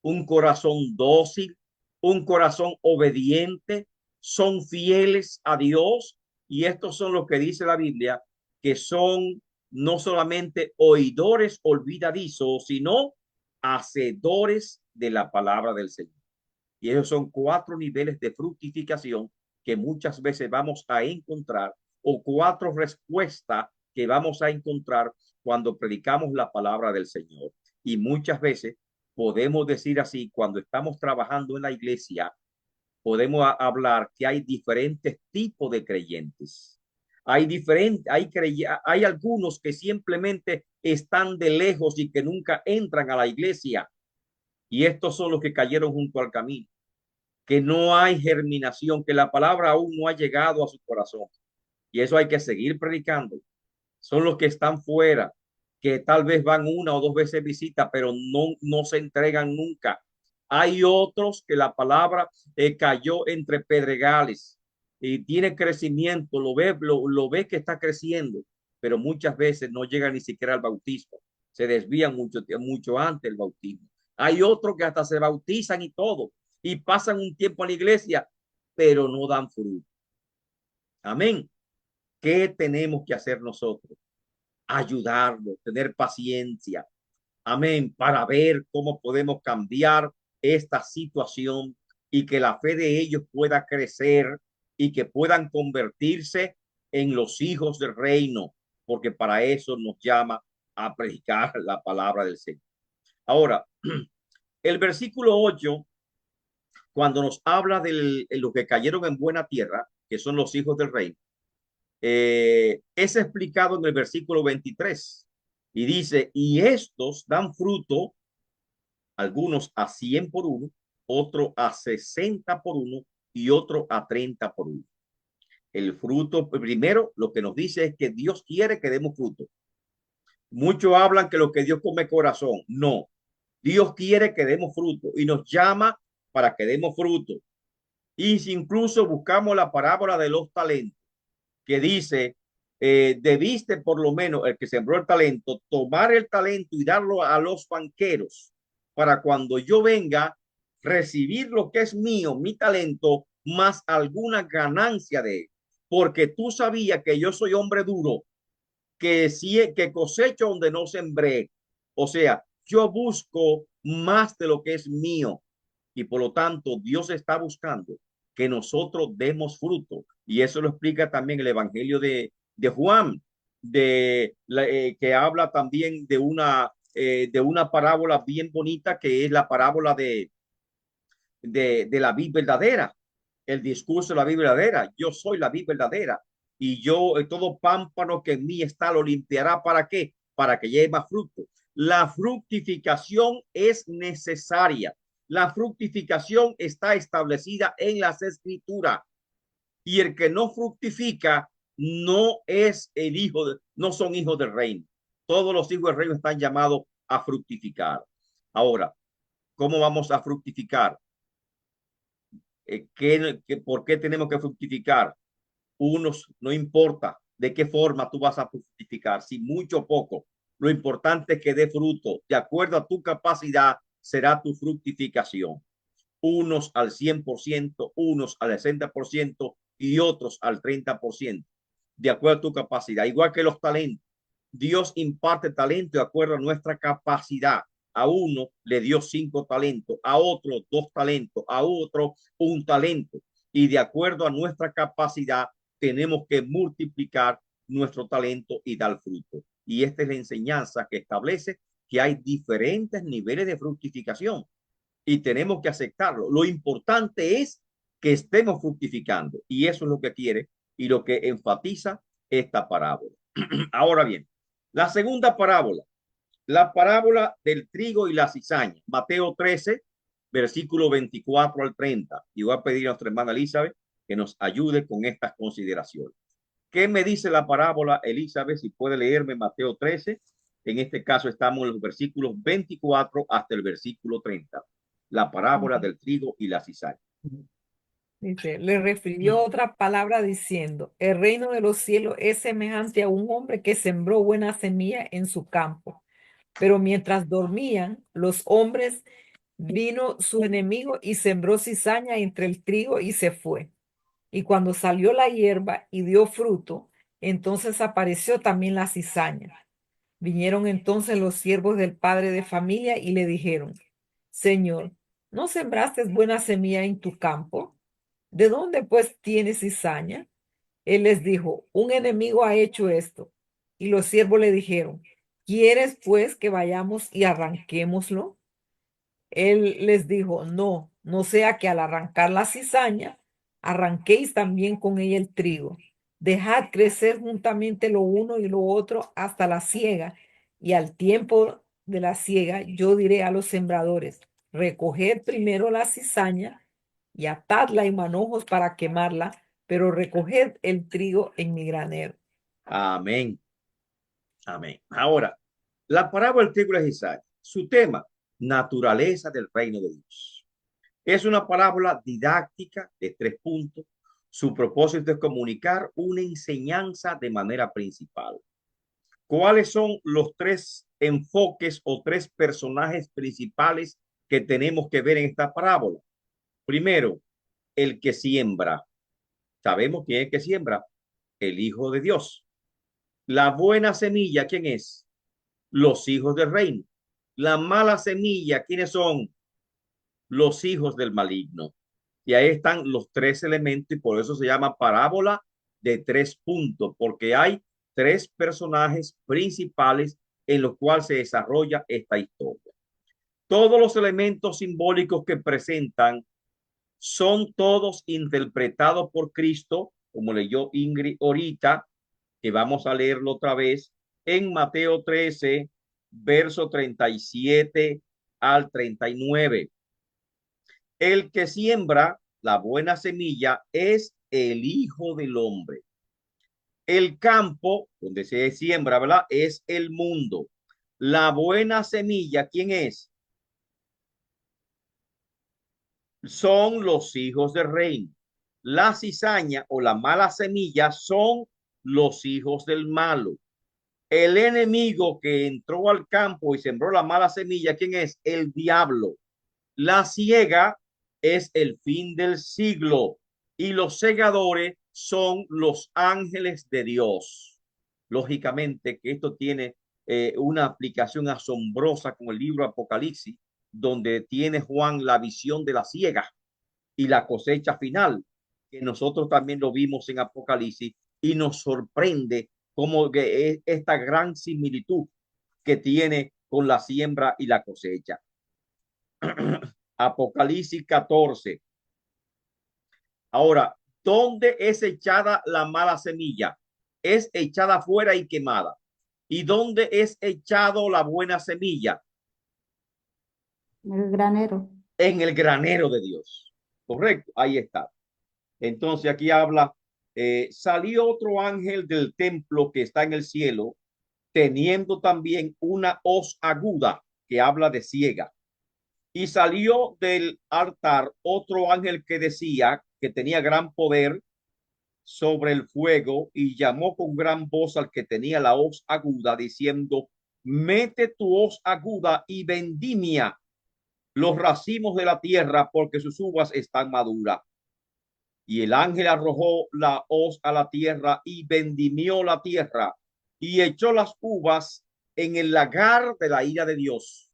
un corazón dócil, un corazón obediente, son fieles a Dios y estos son los que dice la Biblia, que son no solamente oidores olvidadizos, sino hacedores de la palabra del Señor. Y esos son cuatro niveles de fructificación que muchas veces vamos a encontrar o cuatro respuestas que vamos a encontrar cuando predicamos la palabra del Señor. Y muchas veces podemos decir así, cuando estamos trabajando en la iglesia, podemos hablar que hay diferentes tipos de creyentes. Hay algunos que simplemente están de lejos y que nunca entran a la iglesia. Y estos son los que cayeron junto al camino, que no hay germinación, que la palabra aún no ha llegado a su corazón. Y eso hay que seguir predicando. Son los que están fuera, que tal vez van una o dos veces visita, pero no se entregan nunca. Hay otros que la palabra cayó entre pedregales y tiene crecimiento, lo ve que está creciendo, pero muchas veces no llega ni siquiera al bautismo. Se desvían mucho antes del bautismo. Hay otros que hasta se bautizan y todo, y pasan un tiempo en la iglesia, pero no dan fruto. Amén. ¿Qué tenemos que hacer nosotros? Ayudarlos, tener paciencia. Amén. Para ver cómo podemos cambiar esta situación y que la fe de ellos pueda crecer y que puedan convertirse en los hijos del reino, porque para eso nos llama a predicar la palabra del Señor. Ahora, el versículo 8, cuando nos habla de los que cayeron en buena tierra, que son los hijos del reino, es explicado en el versículo 23 y dice, y estos dan fruto, algunos a 100 por uno, otro a 60 por uno y otro a 30 por uno. El fruto, primero, lo que nos dice es que Dios quiere que demos fruto. Muchos hablan que lo que Dios come corazón. No, Dios quiere que demos fruto y nos llama para que demos fruto. Y si incluso buscamos la parábola de los talentos, que dice, debiste por lo menos el que sembró el talento, tomar el talento y darlo a los banqueros para cuando yo venga, recibir lo que es mío, mi talento, más alguna ganancia de él. Porque tú sabías que yo soy hombre duro, que cosecho donde no sembré. O sea, yo busco más de lo que es mío. Y por lo tanto, Dios está buscando que nosotros demos fruto. Y eso lo explica también el Evangelio de Juan, que habla también de una parábola bien bonita, que es la parábola de la vid verdadera, el discurso de la vid verdadera. Yo soy la vid verdadera y yo, todo pámpano que en mí está, lo limpiará. ¿Para qué? Para que lleve más fruto. La fructificación es necesaria. La fructificación está establecida en las escrituras, y el que no fructifica no es el no son hijos del reino. Todos los hijos del reino están llamados a fructificar. Ahora, ¿cómo vamos a fructificar? ¿Por qué tenemos que fructificar? Unos, no importa de qué forma tú vas a fructificar, si mucho o poco, lo importante es que dé fruto. De acuerdo a tu capacidad será tu fructificación. Unos al 100%, unos al 60% y otros al 30%, de acuerdo a tu capacidad. Igual que los talentos, Dios imparte talento de acuerdo a nuestra capacidad. A uno le dio 5 talentos, a otro 2 talentos, a otro 1 talento. Y de acuerdo a nuestra capacidad tenemos que multiplicar nuestro talento y dar fruto. Y esta es la enseñanza que establece que hay diferentes niveles de fructificación y tenemos que aceptarlo. Lo importante es que estemos fructificando, y eso es lo que quiere y lo que enfatiza esta parábola. Ahora bien, la segunda parábola, la parábola del trigo y la cizaña, Mateo 13, versículo 24 al 30. Y voy a pedir a nuestra hermana Elizabeth que nos ayude con estas consideraciones. ¿Qué me dice la parábola, Elizabeth? Si puede leerme Mateo 13. En este caso estamos en los versículos 24 hasta el versículo 30. La parábola del trigo y la cizaña. Dice, le refirió otra palabra diciendo, el reino de los cielos es semejante a un hombre que sembró buena semilla en su campo. Pero mientras dormían los hombres, vino su enemigo y sembró cizaña entre el trigo y se fue. Y cuando salió la hierba y dio fruto, entonces apareció también la cizaña. Vinieron entonces los siervos del padre de familia y le dijeron, Señor, ¿no sembraste buena semilla en tu campo? ¿De dónde pues tienes cizaña? Él les dijo, un enemigo ha hecho esto. Y los siervos le dijeron, ¿quieres pues que vayamos y arranquémoslo? Él les dijo, no, no sea que al arrancar la cizaña, arranquéis también con ella el trigo. Dejad crecer juntamente lo uno y lo otro hasta la siega. Y al tiempo de la siega, yo diré a los sembradores, recoged primero la cizaña y atadla en manojos para quemarla, pero recoged el trigo en mi granero. Amén. Amén. Ahora, la parábola del trigo y la cizaña, su tema, naturaleza del reino de Dios. Es una parábola didáctica de 3 puntos. Su propósito es comunicar una enseñanza de manera principal. ¿Cuáles son los 3 enfoques o 3 personajes principales que tenemos que ver en esta parábola? Primero, el que siembra. Sabemos quién es el que siembra, el Hijo de Dios. La buena semilla, ¿quién es? Los hijos del reino. La mala semilla, ¿quiénes son? Los hijos del maligno. Y ahí están los 3 elementos y por eso se llama parábola de 3 puntos, porque hay 3 personajes principales en los cuales se desarrolla esta historia. Todos los elementos simbólicos que presentan son todos interpretados por Cristo, como leyó Ingrid ahorita, que vamos a leerlo otra vez, en Mateo 13, verso 37 al 39. El que siembra la buena semilla es el Hijo del Hombre. El campo donde se siembra, ¿verdad? Es el mundo. La buena semilla, ¿quién es? Son los hijos del reino. La cizaña o la mala semilla son los hijos del malo. El enemigo que entró al campo y sembró la mala semilla, ¿quién es? El diablo. La siega es el fin del siglo y los segadores son los ángeles de Dios. Lógicamente que esto tiene una aplicación asombrosa con el libro Apocalipsis, donde tiene Juan la visión de la siega. y la cosecha final, que nosotros también lo vimos en Apocalipsis y nos sorprende como que es esta gran similitud que tiene con la siembra y la cosecha. Apocalipsis 14. Ahora, ¿dónde es echada la mala semilla? Es echada fuera y quemada. ¿Y dónde es echado la buena semilla? El granero. En el granero de Dios. Correcto, ahí está. Entonces aquí habla, salió otro ángel del templo que está en el cielo, teniendo también una hoz aguda que habla de ciega. Y salió del altar otro ángel que decía que tenía gran poder sobre el fuego y llamó con gran voz al que tenía la hoz aguda, diciendo, mete tu hoz aguda y vendimia los racimos de la tierra, porque sus uvas están maduras. Y el ángel arrojó la hoz a la tierra y vendimió la tierra y echó las uvas en el lagar de la ira de Dios.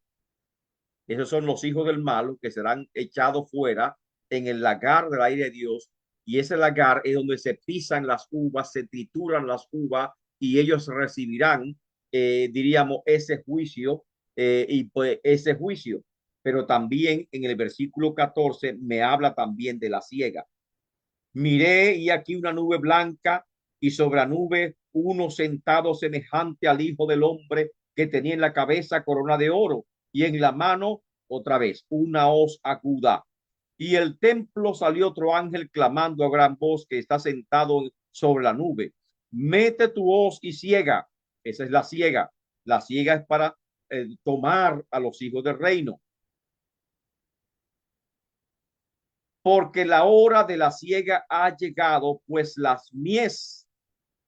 Esos son los hijos del malo que serán echados fuera en el lagar de la ira de Dios. Y ese lagar es donde se pisan las uvas, se trituran las uvas y ellos recibirán, diríamos, ese juicio y pues ese juicio. Pero también en el versículo 14 me habla también de la siega. Miré y aquí una nube blanca y sobre la nube uno sentado semejante al Hijo del Hombre, que tenía en la cabeza corona de oro y en la mano otra vez una hoz aguda. Y el templo salió otro ángel clamando a gran voz que está sentado sobre la nube. Mete tu hoz y ciega. Esa es la ciega. La ciega es para tomar a los hijos del reino. Porque la hora de la siega ha llegado, pues las mies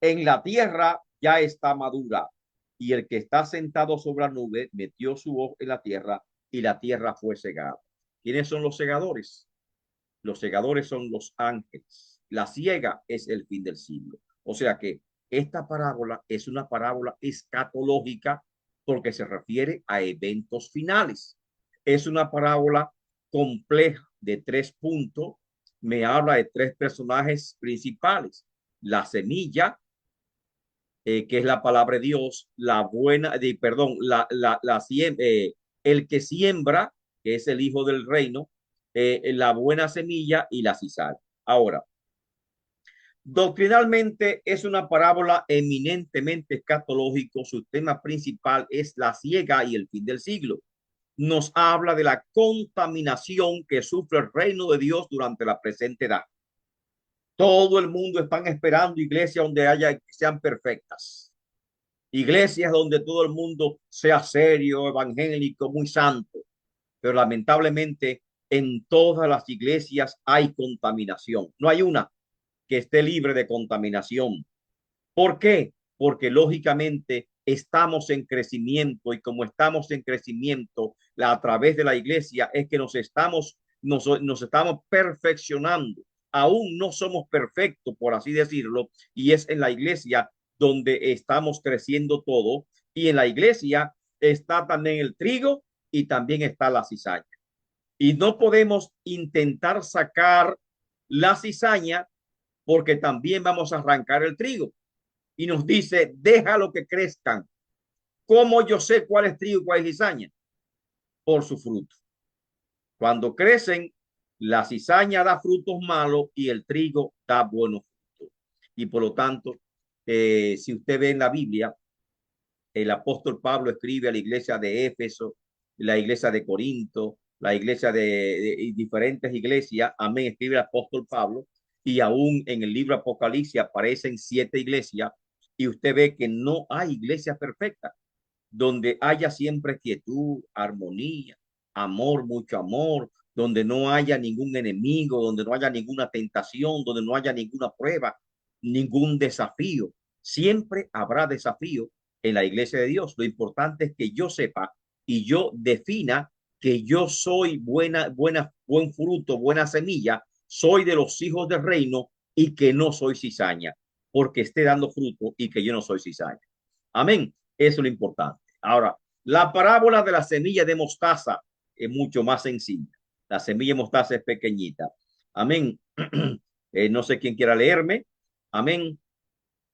en la tierra ya está madura. Y el que está sentado sobre la nube metió su hoz en la tierra y la tierra fue cegada. ¿Quiénes son los segadores? Los segadores son los ángeles. La siega es el fin del siglo. O sea que esta parábola es una parábola escatológica porque se refiere a eventos finales. Es una parábola compleja de 3 puntos. Me habla de 3 personajes principales. La semilla, que es la palabra de Dios, la buena, perdón, el que siembra, que es el hijo del reino, la buena semilla y la cizaña. Ahora, doctrinalmente es una parábola eminentemente escatológico. Su tema principal es la siega y el fin del siglo. Nos habla de la contaminación que sufre el reino de Dios durante la presente edad. Todo el mundo están esperando iglesias donde haya, que sean perfectas. Iglesias donde todo el mundo sea serio, evangélico, muy santo. Pero lamentablemente en todas las iglesias hay contaminación. No hay una que esté libre de contaminación. ¿Por qué? Porque lógicamente estamos en crecimiento y como estamos en crecimiento a través de la iglesia es que nos estamos perfeccionando. Aún no somos perfectos, por así decirlo, y es en la iglesia donde estamos creciendo todo. Y en la iglesia está también el trigo y también está la cizaña. Y no podemos intentar sacar la cizaña porque también vamos a arrancar el trigo. Y nos dice, déjalo que crezcan. ¿Cómo yo sé cuál es trigo y cuál es cizaña? Por su fruto. Cuando crecen, la cizaña da frutos malos y el trigo da buenos frutos. Y por lo tanto, si usted ve en la Biblia, el apóstol Pablo escribe a la iglesia de Éfeso, la iglesia de Corinto, la iglesia de diferentes iglesias. Amén, escribe el apóstol Pablo. Y aún en el libro Apocalipsis aparecen 7 iglesias y usted ve que no hay iglesia perfecta, donde haya siempre quietud, armonía, amor, mucho amor, donde no haya ningún enemigo, donde no haya ninguna tentación, donde no haya ninguna prueba, ningún desafío. Siempre habrá desafío en la iglesia de Dios. Lo importante es que yo sepa y yo defina que yo soy buen fruto, buena semilla, soy de los hijos del reino y que no soy cizaña, porque esté dando fruto y que yo no soy cizaña. Amén. Eso es lo importante. Ahora, la parábola de la semilla de mostaza es mucho más sencilla. La semilla de mostaza es pequeñita. Amén. No sé quién quiera leerme. Amén.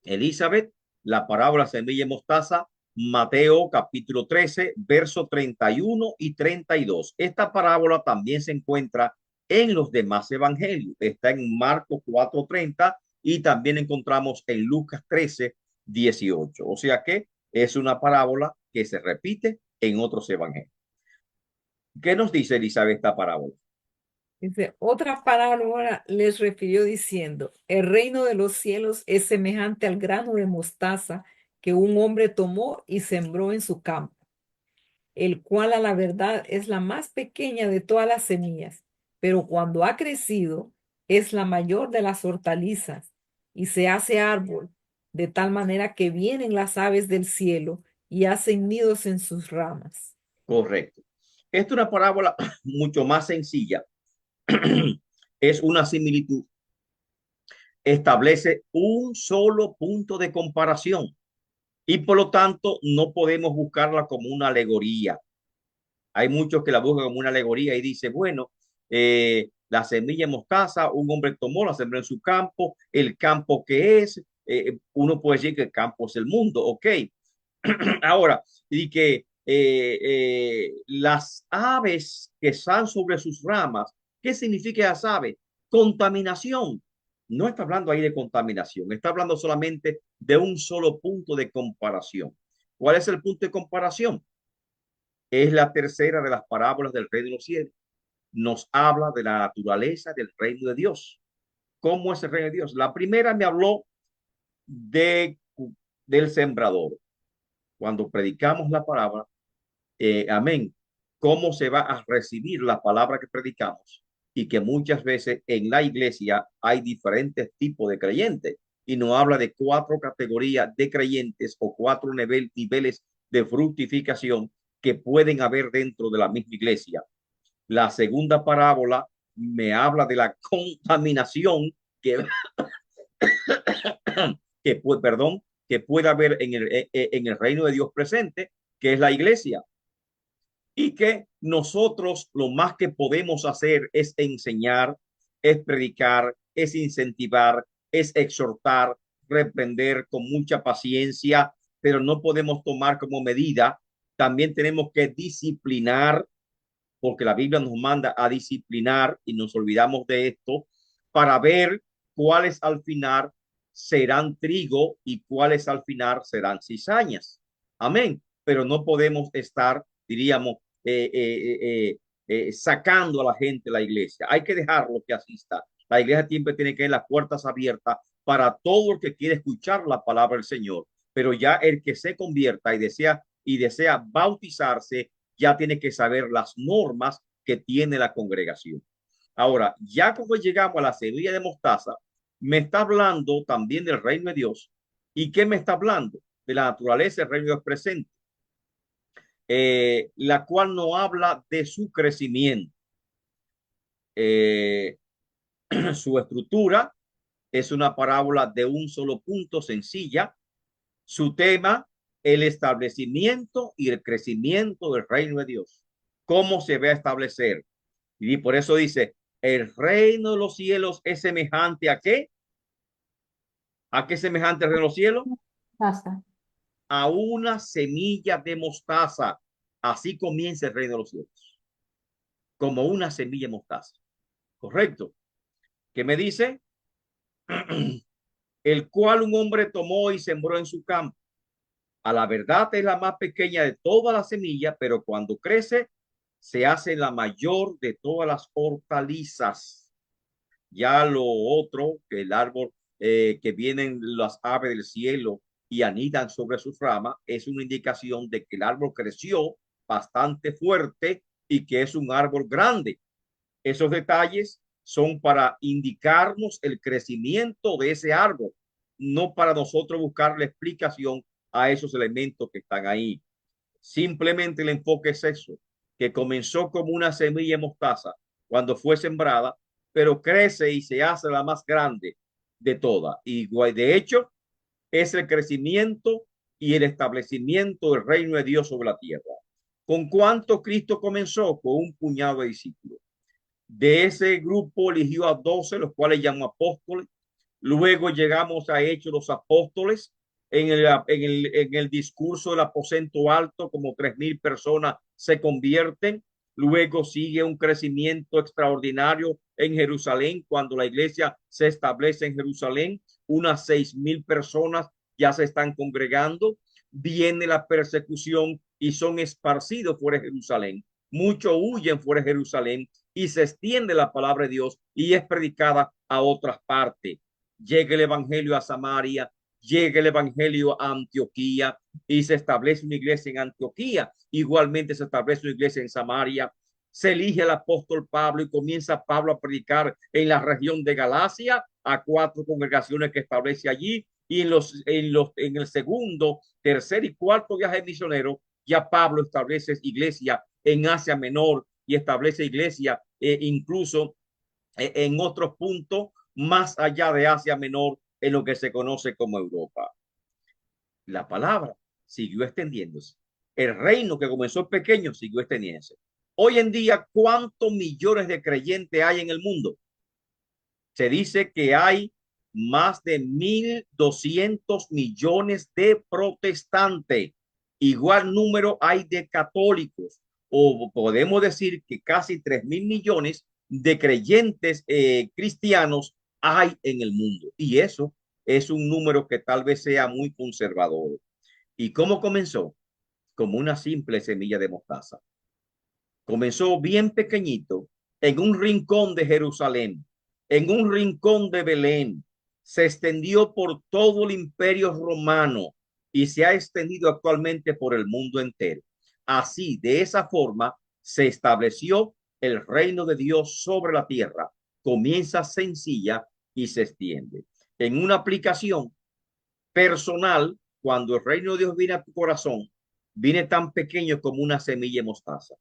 Elizabeth, la parábola semilla y mostaza, Mateo capítulo 13, verso 31 y 32. Esta parábola también se encuentra en los demás evangelios. Está en Marcos 4:30 y también encontramos en Lucas 13, 18. O sea que es una parábola que se repite en otros evangelios. ¿Qué nos dice Elizabeth esta parábola? Dice, otra parábola les refirió diciendo, el reino de los cielos es semejante al grano de mostaza que un hombre tomó y sembró en su campo, el cual a la verdad es la más pequeña de todas las semillas, pero cuando ha crecido es la mayor de las hortalizas y se hace árbol, de tal manera que vienen las aves del cielo y hacen nidos en sus ramas. Correcto. Esta es una parábola mucho más sencilla. Es una similitud. Establece un solo punto de comparación y por lo tanto no podemos buscarla como una alegoría. Hay muchos que la buscan como una alegoría y dice, bueno, la semilla de mostaza, un hombre tomó, la sembró en su campo, el campo que es, uno puede decir que el campo es el mundo, ok. Ahora, y que las aves que están sobre sus ramas, ¿qué significa las aves? Contaminación. No está hablando ahí de contaminación, está hablando solamente de un solo punto de comparación. ¿Cuál es el punto de comparación? Es la tercera de las parábolas del reino de los cielos. Nos habla de la naturaleza del reino de Dios. ¿Cómo es el reino de Dios? La primera me habló de, del sembrador. Cuando predicamos la palabra, amén, cómo se va a recibir la palabra que predicamos y que muchas veces en la iglesia hay diferentes tipos de creyentes y no habla de 4 categorías de creyentes o 4 niveles de fructificación que pueden haber dentro de la misma iglesia. La segunda parábola me habla de la contaminación perdón, que puede haber en el reino de Dios presente, que es la iglesia. Y que nosotros lo más que podemos hacer es enseñar, es predicar, es incentivar, es exhortar, reprender con mucha paciencia, pero no podemos tomar como medida. También tenemos que disciplinar, porque la Biblia nos manda a disciplinar y nos olvidamos de esto para ver cuáles al final serán trigo y cuáles al final serán cizañas. Amén. Pero no podemos estar, diríamos, sacando a la gente de la iglesia. Hay que dejarlo que asista. La iglesia siempre tiene que tener las puertas abiertas para todo el que quiere escuchar la palabra del Señor. Pero ya el que se convierta y desea bautizarse, ya tiene que saber las normas que tiene la congregación. Ahora, ya cuando llegamos a la semilla de mostaza, me está hablando también del reino de Dios. ¿Y qué me está hablando? De la naturaleza del reino de Dios presente. La cual no habla de su crecimiento. Su estructura es una parábola de un solo punto, sencilla. Su tema, el establecimiento y el crecimiento del reino de Dios. ¿Cómo se va a establecer? Y por eso dice, el reino de los cielos es semejante ¿a qué? ¿A qué semejante el reino de los cielos? Pasa. A una semilla de mostaza. Así comienza el reino de los cielos. Como una semilla de mostaza. ¿Correcto? ¿Qué me dice? El cual un hombre tomó y sembró en su campo. A la verdad es la más pequeña de todas las semillas, pero cuando crece se hace la mayor de todas las hortalizas. Ya lo otro, que el árbol, que vienen las aves del cielo y anidan sobre sus ramas, es una indicación de que el árbol creció bastante fuerte y que es un árbol grande. Esos detalles son para indicarnos el crecimiento de ese árbol, no para nosotros buscar la explicación a esos elementos que están ahí. Simplemente el enfoque es eso, que comenzó como una semilla de mostaza cuando fue sembrada, pero crece y se hace la más grande de todas. Y de hecho, es el crecimiento y el establecimiento del reino de Dios sobre la tierra. ¿Con cuánto Cristo comenzó? Con un puñado de discípulos. De ese grupo eligió a 12, los cuales llamó apóstoles. Luego llegamos a Hechos de los Apóstoles. En el discurso del aposento alto, como 3,000 personas se convierten. Luego sigue un crecimiento extraordinario en Jerusalén, cuando la iglesia se establece en Jerusalén. Unas 6,000 personas ya se están congregando. Viene la persecución y son esparcidos fuera de Jerusalén. Muchos huyen fuera de Jerusalén y se extiende la palabra de Dios y es predicada a otras partes. Llega el evangelio a Samaria, llega el evangelio a Antioquía y se establece una iglesia en Antioquía. Igualmente se establece una iglesia en Samaria. Se elige el apóstol Pablo y comienza Pablo a predicar en la región de Galacia a 4 congregaciones que establece allí. Y en el segundo, tercer y cuarto viaje misionero, ya Pablo establece iglesia en Asia Menor y establece iglesia incluso en otros puntos más allá de Asia Menor, en lo que se conoce como Europa. La palabra siguió extendiéndose. El reino que comenzó pequeño siguió extendiéndose. Hoy en día, ¿cuántos millones de creyentes hay en el mundo? Se dice que hay más de 1.200 millones de protestantes. Igual número hay de católicos, o podemos decir que casi 3,000 millones de creyentes cristianos hay en el mundo. Y eso es un número que tal vez sea muy conservador. ¿Y cómo comenzó? Como una simple semilla de mostaza. Comenzó bien pequeñito, en un rincón de Jerusalén, en un rincón de Belén. Se extendió por todo el imperio romano y se ha extendido actualmente por el mundo entero. Así, de esa forma, se estableció el reino de Dios sobre la tierra. Comienza sencilla y se extiende. En una aplicación personal, cuando el reino de Dios viene a tu corazón, viene tan pequeño como una semilla de mostaza.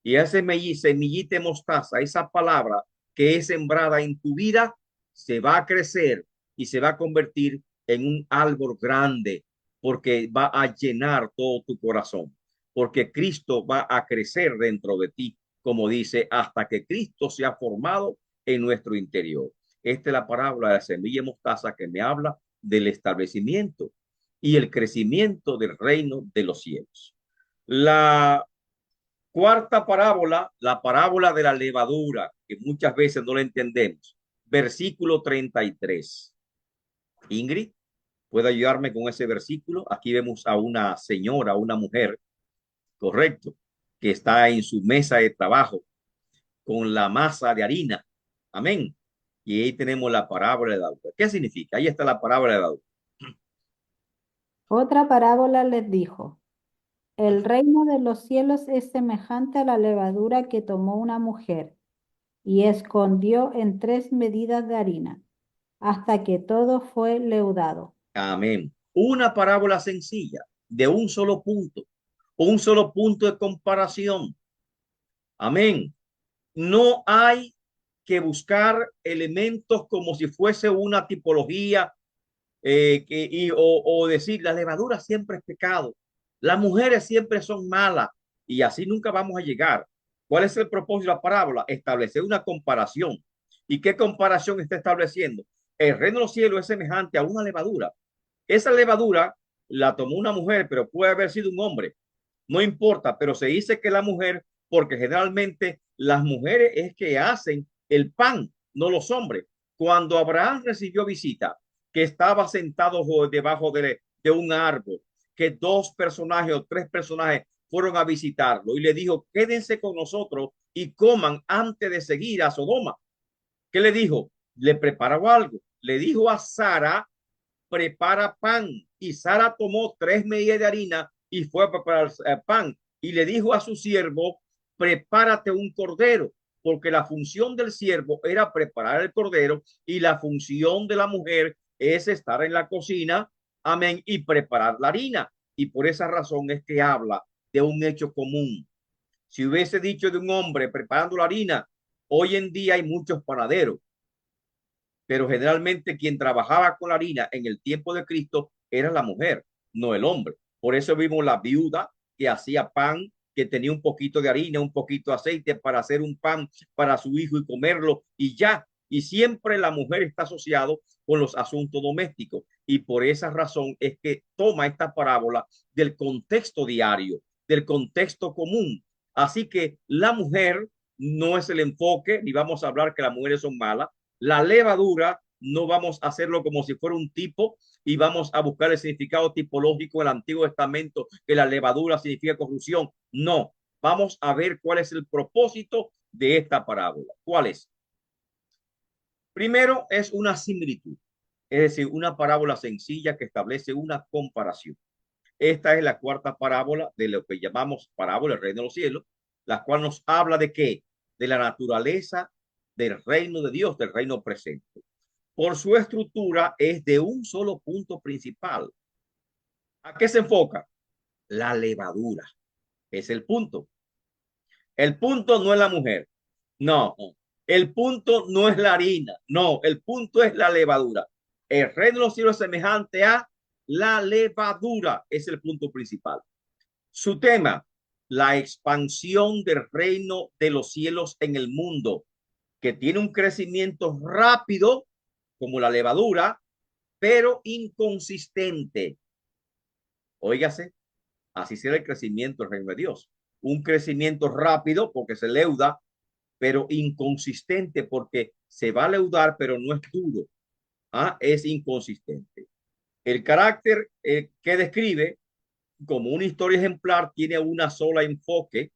Y esa semillita de mostaza, esa palabra que es sembrada en tu vida, se va a crecer y se va a convertir en un árbol grande, porque va a llenar todo tu corazón, porque Cristo va a crecer dentro de ti, como dice, hasta que Cristo se ha formado en nuestro interior. Esta es la parábola de la semilla de mostaza que me habla del establecimiento y el crecimiento del reino de los cielos. La cuarta parábola, la parábola de la levadura, que muchas veces no la entendemos. Versículo 33. Ingrid, ¿puede ayudarme con ese versículo? Aquí vemos a una señora, una mujer, correcto, que está en su mesa de trabajo con la masa de harina. Amén. Y ahí tenemos la parábola de la levadura. ¿Qué significa? Ahí está la parábola de la levadura. Otra parábola les dijo, el reino de los cielos es semejante a la levadura que tomó una mujer y escondió en 3 medidas de harina, hasta que todo fue leudado. Amén. Una parábola sencilla, de un solo punto de comparación. Amén. No hay que buscar elementos como si fuese una tipología o decir la levadura siempre es pecado, las mujeres siempre son malas y así nunca vamos a llegar. ¿Cuál es el propósito de la parábola? Establecer una comparación. ¿Y qué comparación está estableciendo? El reino de los cielos es semejante a una levadura. Esa levadura la tomó una mujer, pero puede haber sido un hombre. No importa, pero se dice que la mujer, porque generalmente las mujeres es que hacen el pan, no los hombres. Cuando Abraham recibió visita, que estaba sentado debajo de un árbol, que 2 personajes o 3 personajes fueron a visitarlo y le dijo, quédense con nosotros y coman antes de seguir a Sodoma. ¿Qué le dijo? Le preparó algo. Le dijo a Sara, prepara pan. Y Sara tomó 3 medidas de harina y fue a preparar pan. Y le dijo a su siervo, prepárate un cordero, porque la función del siervo era preparar el cordero y la función de la mujer es estar en la cocina, amén, y preparar la harina. Y por esa razón es que habla de un hecho común. Si hubiese dicho de un hombre preparando la harina, hoy en día hay muchos panaderos, pero generalmente quien trabajaba con la harina en el tiempo de Cristo era la mujer, no el hombre. Por eso vimos la viuda que hacía pan, que tenía un poquito de harina, un poquito de aceite para hacer un pan para su hijo y comerlo y ya. Y siempre la mujer está asociado con los asuntos domésticos. Y por esa razón es que toma esta parábola del contexto diario, del contexto común. Así que la mujer no es el enfoque, ni vamos a hablar que las mujeres son malas. La levadura no vamos a hacerlo como si fuera un tipo y vamos a buscar el significado tipológico del Antiguo Testamento, que la levadura significa corrupción. No, vamos a ver cuál es el propósito de esta parábola. ¿Cuál es? Primero es una similitud, es decir, una parábola sencilla que establece una comparación. Esta es la cuarta parábola de lo que llamamos parábola del reino de los cielos, la cual nos habla de qué? De la naturaleza del reino de Dios, del reino presente. Por su estructura es de un solo punto principal. ¿A qué se enfoca? La levadura. Es el punto. El punto no es la mujer. No. El punto no es la harina. No. El punto es la levadura. El reino de los cielos es semejante a la levadura. Es el punto principal. Su tema, la expansión del reino de los cielos en el mundo, que tiene un crecimiento rápido, como la levadura, pero inconsistente. Óigase, así será el crecimiento del reino de Dios. Un crecimiento rápido porque se leuda, pero inconsistente porque se va a leudar, pero no es duro. Es inconsistente. El carácter que describe como una historia ejemplar tiene una sola enfoque.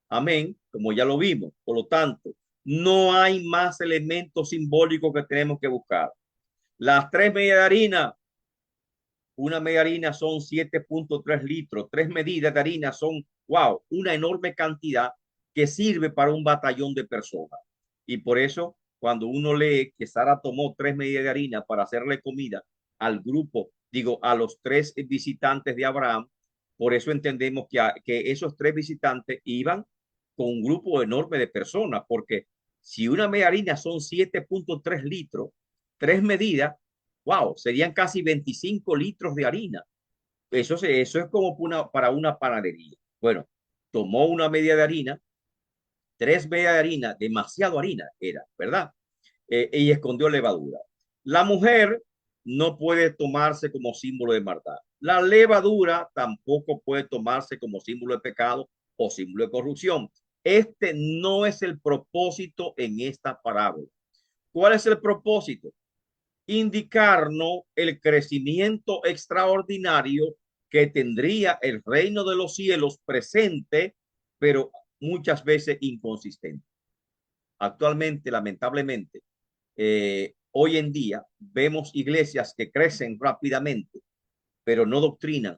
Amén, como ya lo vimos. Por lo tanto, no hay más elementos simbólicos que tenemos que buscar. Las 3 medidas de harina, una media harina son 7.3 litros, 3 medidas de harina son, wow, una enorme cantidad que sirve para un batallón de personas. Y por eso, cuando uno lee que Sara tomó 3 medidas de harina para hacerle comida al grupo, digo, a los 3 visitantes de Abraham, por eso entendemos que esos 3 visitantes iban con un grupo enorme de personas, porque si una media harina son 7.3 litros, 3 medidas, wow, serían casi 25 litros de harina. Eso es como para una panadería. Bueno, tomó una media de harina, 3 medidas de harina, demasiado harina era, ¿verdad? Y escondió levadura. La mujer no puede tomarse como símbolo de maldad. La levadura tampoco puede tomarse como símbolo de pecado o símbolo de corrupción. Este no es el propósito en esta parábola. ¿Cuál es el propósito? Indicarnos el crecimiento extraordinario que tendría el reino de los cielos presente, pero muchas veces inconsistente. Actualmente, lamentablemente, hoy en día vemos iglesias que crecen rápidamente, pero no doctrinan,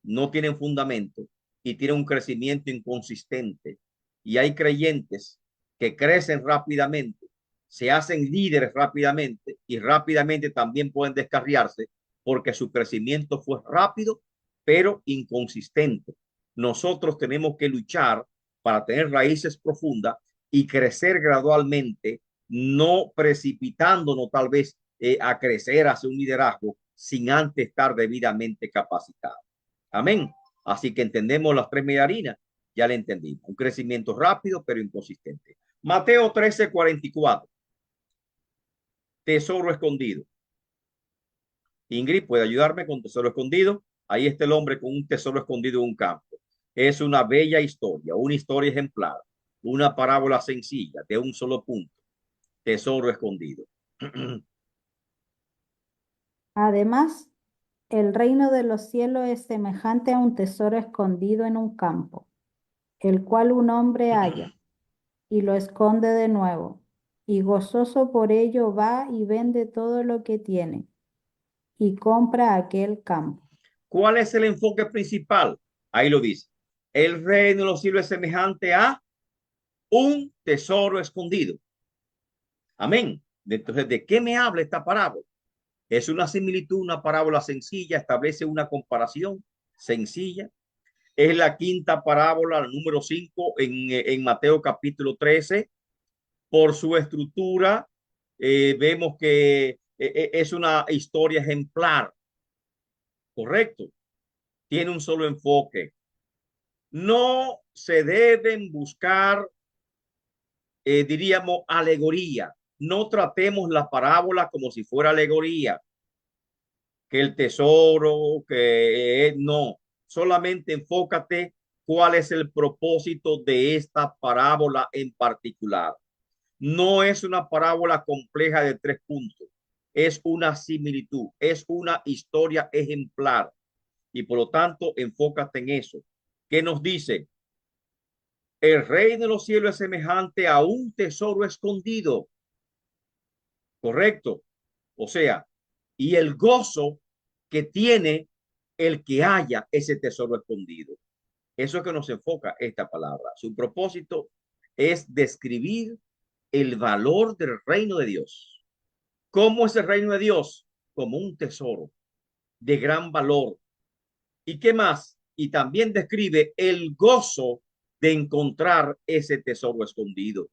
no tienen fundamento y tienen un crecimiento inconsistente. Y hay creyentes que crecen rápidamente, se hacen líderes rápidamente y rápidamente también pueden descarriarse porque su crecimiento fue rápido, pero inconsistente. Nosotros tenemos que luchar para tener raíces profundas y crecer gradualmente, no precipitándonos tal vez a crecer hacia un liderazgo sin antes estar debidamente capacitado. Amén. Así que entendemos las 3 medidas de harina, ya le entendimos. Un crecimiento rápido, pero inconsistente. Mateo 13:44. Tesoro escondido. Ingrid, ¿puede ayudarme con tesoro escondido? Ahí está el hombre con un tesoro escondido en un campo. Es una bella historia, una historia ejemplar, una parábola sencilla de un solo punto. Tesoro escondido. Además, el reino de los cielos es semejante a un tesoro escondido en un campo, el cual un hombre halla y lo esconde de nuevo, y gozoso por ello va y vende todo lo que tiene y compra aquel campo. ¿Cuál es el enfoque principal? Ahí lo dice. El reino de los cielos es semejante a un tesoro escondido. Amén. Entonces, ¿de qué me habla esta parábola? Es una similitud, una parábola sencilla, establece una comparación sencilla. Es la quinta parábola, la número 5 en Mateo capítulo 13. Por su estructura, vemos que es una historia ejemplar, correcto. Tiene un solo enfoque. No se deben buscar, diríamos, alegoría. No tratemos la parábola como si fuera alegoría, que el tesoro, que no, solamente enfócate cuál es el propósito de esta parábola en particular. No es una parábola compleja de 3 puntos, es una similitud, es una historia ejemplar y por lo tanto enfócate en eso. ¿Qué nos dice? El reino de los cielos es semejante a un tesoro escondido, ¿correcto? O sea, y el gozo que tiene el que haya ese tesoro escondido. Eso es que nos enfoca esta palabra. Su propósito es describir el valor del reino de Dios. ¿Cómo es el reino de Dios? Como un tesoro de gran valor. ¿Y qué más? Y también describe el gozo de encontrar ese tesoro escondido.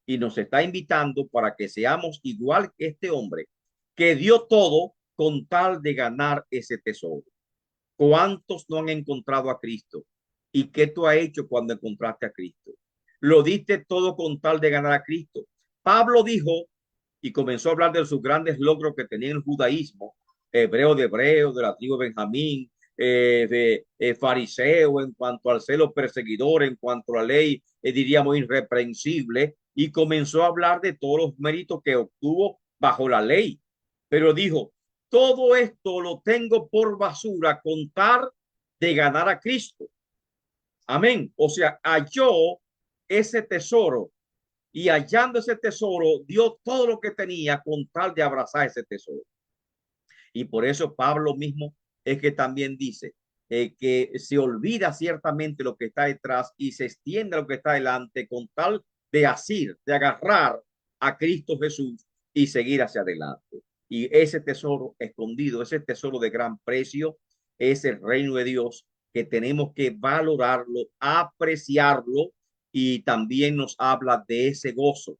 Y nos está invitando para que seamos igual que este hombre que dio todo con tal de ganar ese tesoro. ¿Cuántos no han encontrado a Cristo? ¿Y qué tú has hecho cuando encontraste a Cristo? Lo diste todo con tal de ganar a Cristo. Pablo dijo y comenzó a hablar de sus grandes logros que tenía el judaísmo, hebreo de hebreo, de la tribu de Benjamín, fariseo en cuanto al celo perseguidor, en cuanto a la ley, diríamos irreprensible, y comenzó a hablar de todos los méritos que obtuvo bajo la ley. Pero dijo, todo esto lo tengo por basura con tal de ganar a Cristo. Amén. O sea, halló ese tesoro y hallando ese tesoro dio todo lo que tenía con tal de abrazar ese tesoro. Y por eso Pablo mismo es que también dice que se olvida ciertamente lo que está detrás y se extiende lo que está delante con tal de asir, de agarrar a Cristo Jesús y seguir hacia adelante. Y ese tesoro escondido, ese tesoro de gran precio, es el reino de Dios que tenemos que valorarlo, apreciarlo y también nos habla de ese gozo.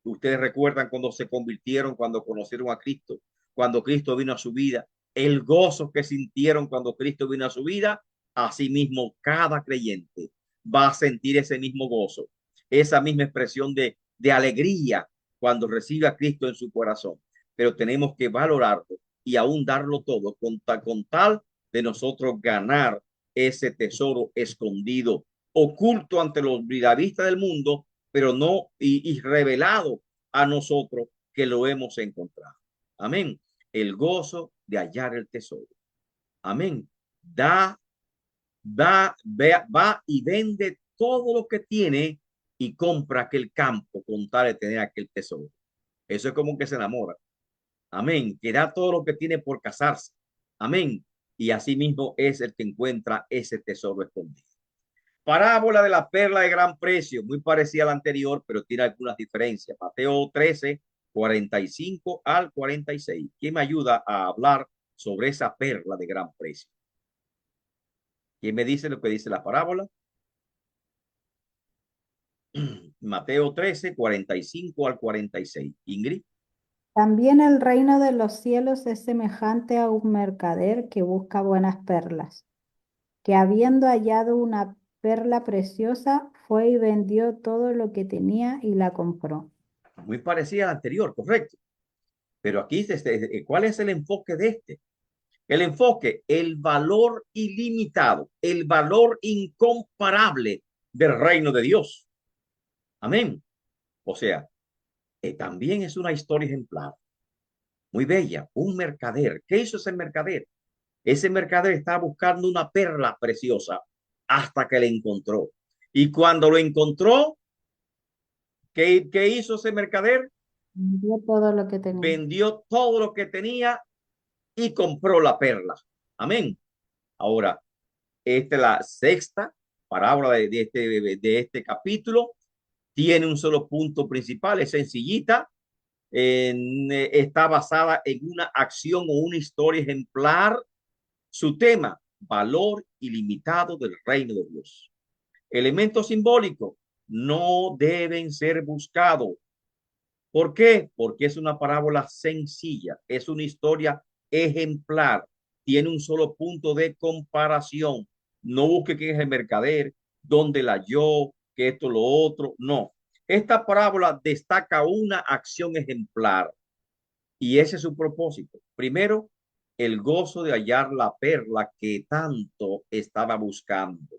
Ustedes recuerdan cuando se convirtieron, cuando conocieron a Cristo, cuando Cristo vino a su vida, el gozo que sintieron cuando Cristo vino a su vida, asimismo cada creyente va a sentir ese mismo gozo, esa misma expresión de alegría cuando recibe a Cristo en su corazón. Pero tenemos que valorarlo y aún darlo todo con tal de nosotros ganar ese tesoro escondido, oculto ante los bridavistas del mundo, pero no y revelado a nosotros que lo hemos encontrado. Amén. El gozo de hallar el tesoro. Amén. Va y vende todo lo que tiene y compra aquel campo con tal de tener aquel tesoro. Eso es como que se enamora. Amén. Que da todo lo que tiene por casarse. Amén. Y así mismo es el que encuentra ese tesoro escondido. Parábola de la perla de gran precio, muy parecida a la anterior, pero tiene algunas diferencias. Mateo 13, 45 al 46. ¿Quién me ayuda a hablar sobre esa perla de gran precio? ¿Quién me dice lo que dice la parábola? Mateo 13, 45 al 46. Ingrid. También el reino de los cielos es semejante a un mercader que busca buenas perlas, que habiendo hallado una perla preciosa, fue y vendió todo lo que tenía y la compró. Muy parecida a la anterior, correcto. Pero aquí, ¿cuál es el enfoque de este? El enfoque, el valor ilimitado, el valor incomparable del reino de Dios. Amén. O sea, también es una historia ejemplar, muy bella. Un mercader. ¿Qué hizo ese mercader? Ese mercader estaba buscando una perla preciosa hasta que la encontró. Y cuando lo encontró, ¿qué hizo ese mercader? Vendió todo lo que tenía. Vendió todo lo que tenía y compró la perla. Amén. Ahora, esta es la sexta parábola de este capítulo. Tiene un solo punto principal, es sencillita. Está basada en una acción o una historia ejemplar. Su tema, valor ilimitado del reino de Dios. Elementos simbólicos no deben ser buscados. ¿Por qué? Porque es una parábola sencilla, es una historia ejemplar, tiene un solo punto de comparación. No busque quién es el mercader, dónde la halló, que esto, lo otro. No. Esta parábola destaca una acción ejemplar y ese es su propósito. Primero, el gozo de hallar la perla que tanto estaba buscando.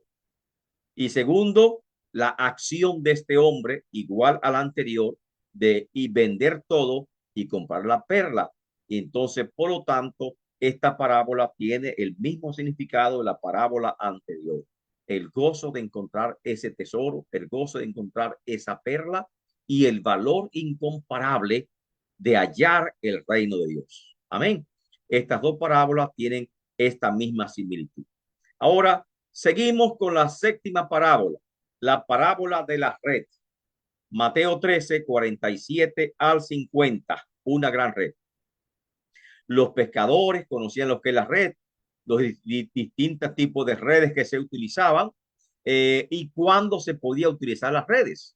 Y segundo, la acción de este hombre, igual a la anterior, de y vender todo y comprar la perla. Y entonces, por lo tanto, esta parábola tiene el mismo significado de la parábola anterior. El gozo de encontrar ese tesoro, el gozo de encontrar esa perla y el valor incomparable de hallar el reino de Dios. Amén. Estas dos parábolas tienen esta misma similitud. Ahora, seguimos con la séptima parábola, la parábola de la red. Mateo 13, 47 al 50, una gran red. Los pescadores conocían lo que es la red, los distintos tipos de redes que se utilizaban y cuándo se podía utilizar las redes.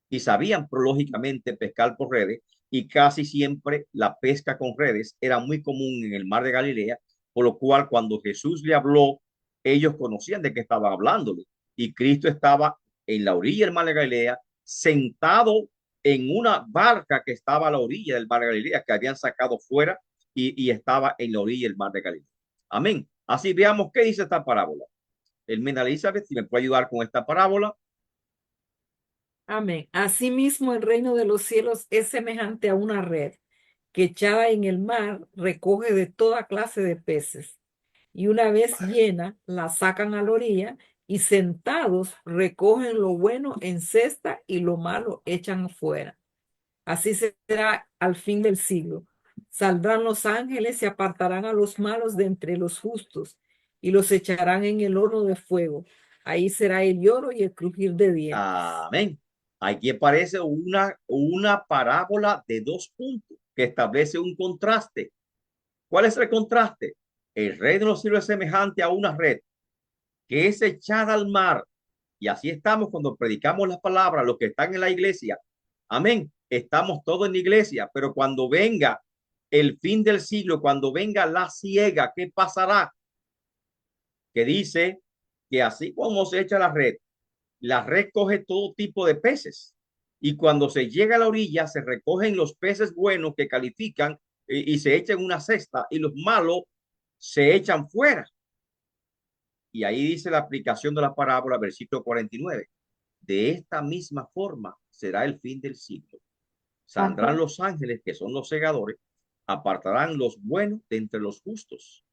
Y sabían lógicamente pescar por redes y casi siempre la pesca con redes era muy común en el mar de Galilea, por lo cual cuando Jesús le habló, ellos conocían de qué estaban hablándole. Y Cristo estaba en la orilla del mar de Galilea, sentado en una barca que estaba a la orilla del mar de Galilea, que habían sacado fuera y estaba en la orilla del mar de Galilea. Amén. Así veamos qué dice esta parábola. Elmena Elizabeth, si me puede ayudar con esta parábola. Amén. Asimismo, el reino de los cielos es semejante a una red que echada en el mar recoge de toda clase de peces. Y una vez llena, la sacan a la orilla y sentados recogen lo bueno en cesta y lo malo echan afuera. Así será al fin del siglo. Saldrán los ángeles y apartarán a los malos de entre los justos y los echarán en el horno de fuego. Ahí será el lloro y el crujir de dientes. Amén. Aquí aparece una parábola de dos puntos que establece un contraste. ¿Cuál es el contraste? El reino de los cielos es semejante a una red que es echada al mar. Y así estamos cuando predicamos la palabra, los que están en la iglesia. Amén. Estamos todos en la iglesia, pero cuando venga el fin del siglo, cuando venga la ciega, ¿qué pasará? Que dice que así como se echa la red coge todo tipo de peces. Y cuando se llega a la orilla, se recogen los peces buenos que califican y se echan en una cesta y los malos se echan fuera. Y ahí dice la aplicación de la parábola, versículo 49. De esta misma forma será el fin del siglo. Saldrán los ángeles, que son los segadores, apartarán los buenos de entre los justos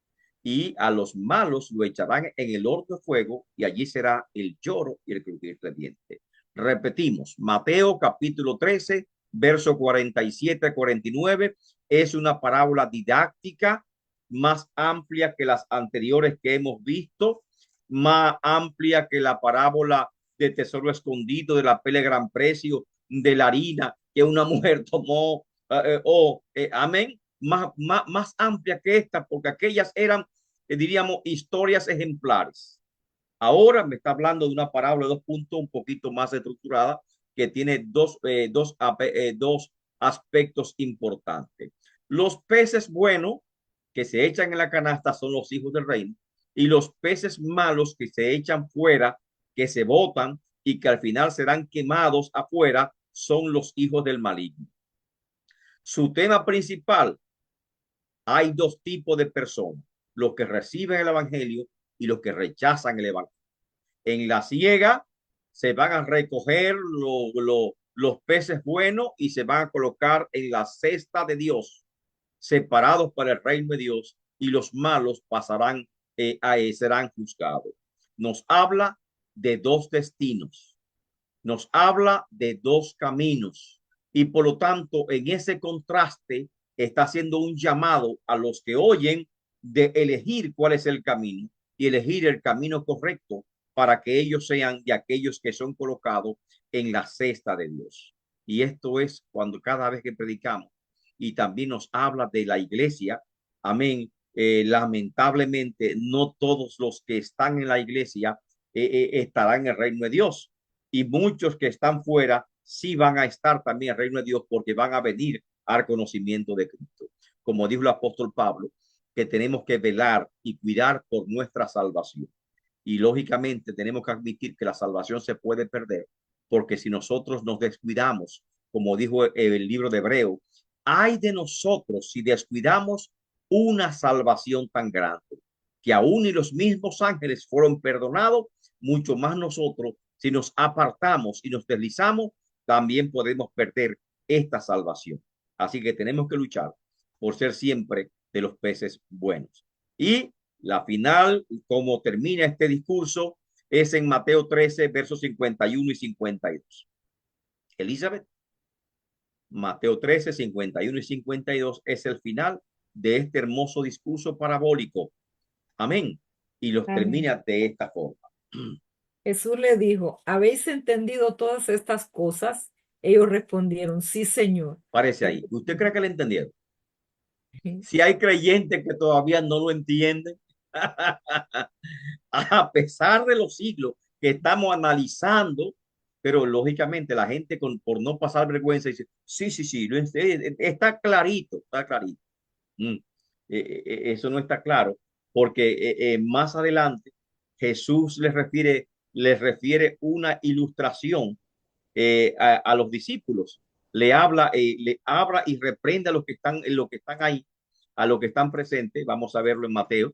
y a los malos lo echarán en el horno de fuego y allí será el lloro y el crujir de dientes. Repetimos, Mateo capítulo 13, verso 47 a 49, es una parábola didáctica más amplia que las anteriores que hemos visto, más amplia que la parábola de tesoro escondido, de la pele gran precio, de la harina que una mujer tomó, amén, más amplia que esta, porque aquellas eran, diríamos, historias ejemplares. Ahora me está hablando de una parábola de dos puntos un poquito más estructurada que tiene dos aspectos importantes. Los peces buenos que se echan en la canasta son los hijos del reino y los peces malos que se echan fuera, que se botan y que al final serán quemados afuera, son los hijos del maligno. Su tema principal: hay dos tipos de personas, los que reciben el evangelio y los que rechazan el evangelio. En la ciega se van a recoger los peces buenos y se van a colocar en la cesta de Dios, separados para el reino de Dios, y los malos pasarán, serán juzgados. Nos habla de dos destinos, nos habla de dos caminos, y por lo tanto en ese contraste está haciendo un llamado a los que oyen de elegir cuál es el camino y elegir el camino correcto para que ellos sean de aquellos que son colocados en la cesta de Dios. Y esto es cuando cada vez que predicamos, y también nos habla de la iglesia, amén. Lamentablemente no todos los que están en la iglesia estarán en el reino de Dios, y muchos que están fuera sí van a estar también en el reino de Dios porque van a venir al conocimiento de Cristo. Como dijo el apóstol Pablo, que tenemos que velar y cuidar por nuestra salvación. Y lógicamente tenemos que admitir que la salvación se puede perder, porque si nosotros nos descuidamos, como dijo el libro de Hebreo, hay de nosotros si descuidamos una salvación tan grande, que aún y los mismos ángeles fueron perdonados, mucho más nosotros, si nos apartamos y nos deslizamos, también podemos perder esta salvación. Así que tenemos que luchar por ser siempre de los peces buenos. Y la final, como termina este discurso, es en Mateo 13, versos 51 y 52. Elizabeth, Mateo 13, 51 y 52 es el final de este hermoso discurso parabólico. Amén. Y los Amén. termina de esta forma. Jesús le dijo, ¿habéis entendido todas estas cosas? Ellos respondieron, sí, Señor. Parece ahí. ¿Usted cree que le entendieron? Si hay creyentes que todavía no lo entienden, a pesar de los siglos que estamos analizando, pero lógicamente la gente por no pasar vergüenza dice, sí, sí, sí, está clarito, está clarito. Mm. Eso no está claro, porque más adelante Jesús les refiere una ilustración a los discípulos. Le habla y reprende a los que están ahí, a los que están presentes. Vamos a verlo en Mateo.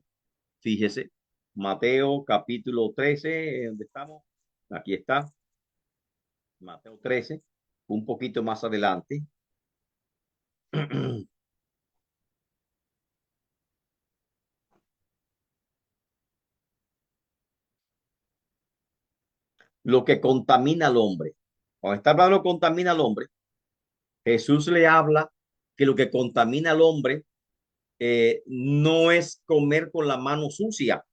Fíjese, Mateo capítulo 13, ¿dónde estamos? Aquí está, Mateo 13, un poquito más adelante. Lo que contamina al hombre. Cuando está hablando contamina al hombre, Jesús le habla que lo que contamina al hombre no es comer con la mano sucia,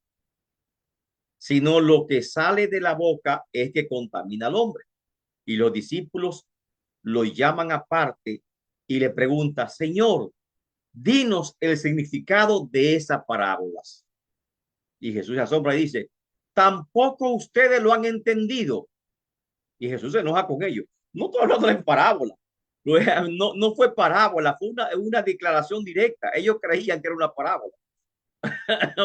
sino lo que sale de la boca es que contamina al hombre. Y los discípulos lo llaman aparte y le preguntan, Señor, dinos el significado de esas parábolas. Y Jesús se asombra y dice, tampoco ustedes lo han entendido. Y Jesús se enoja con ellos. No estoy hablando en parábola. No fue parábola, fue una declaración directa. Ellos creían que era una parábola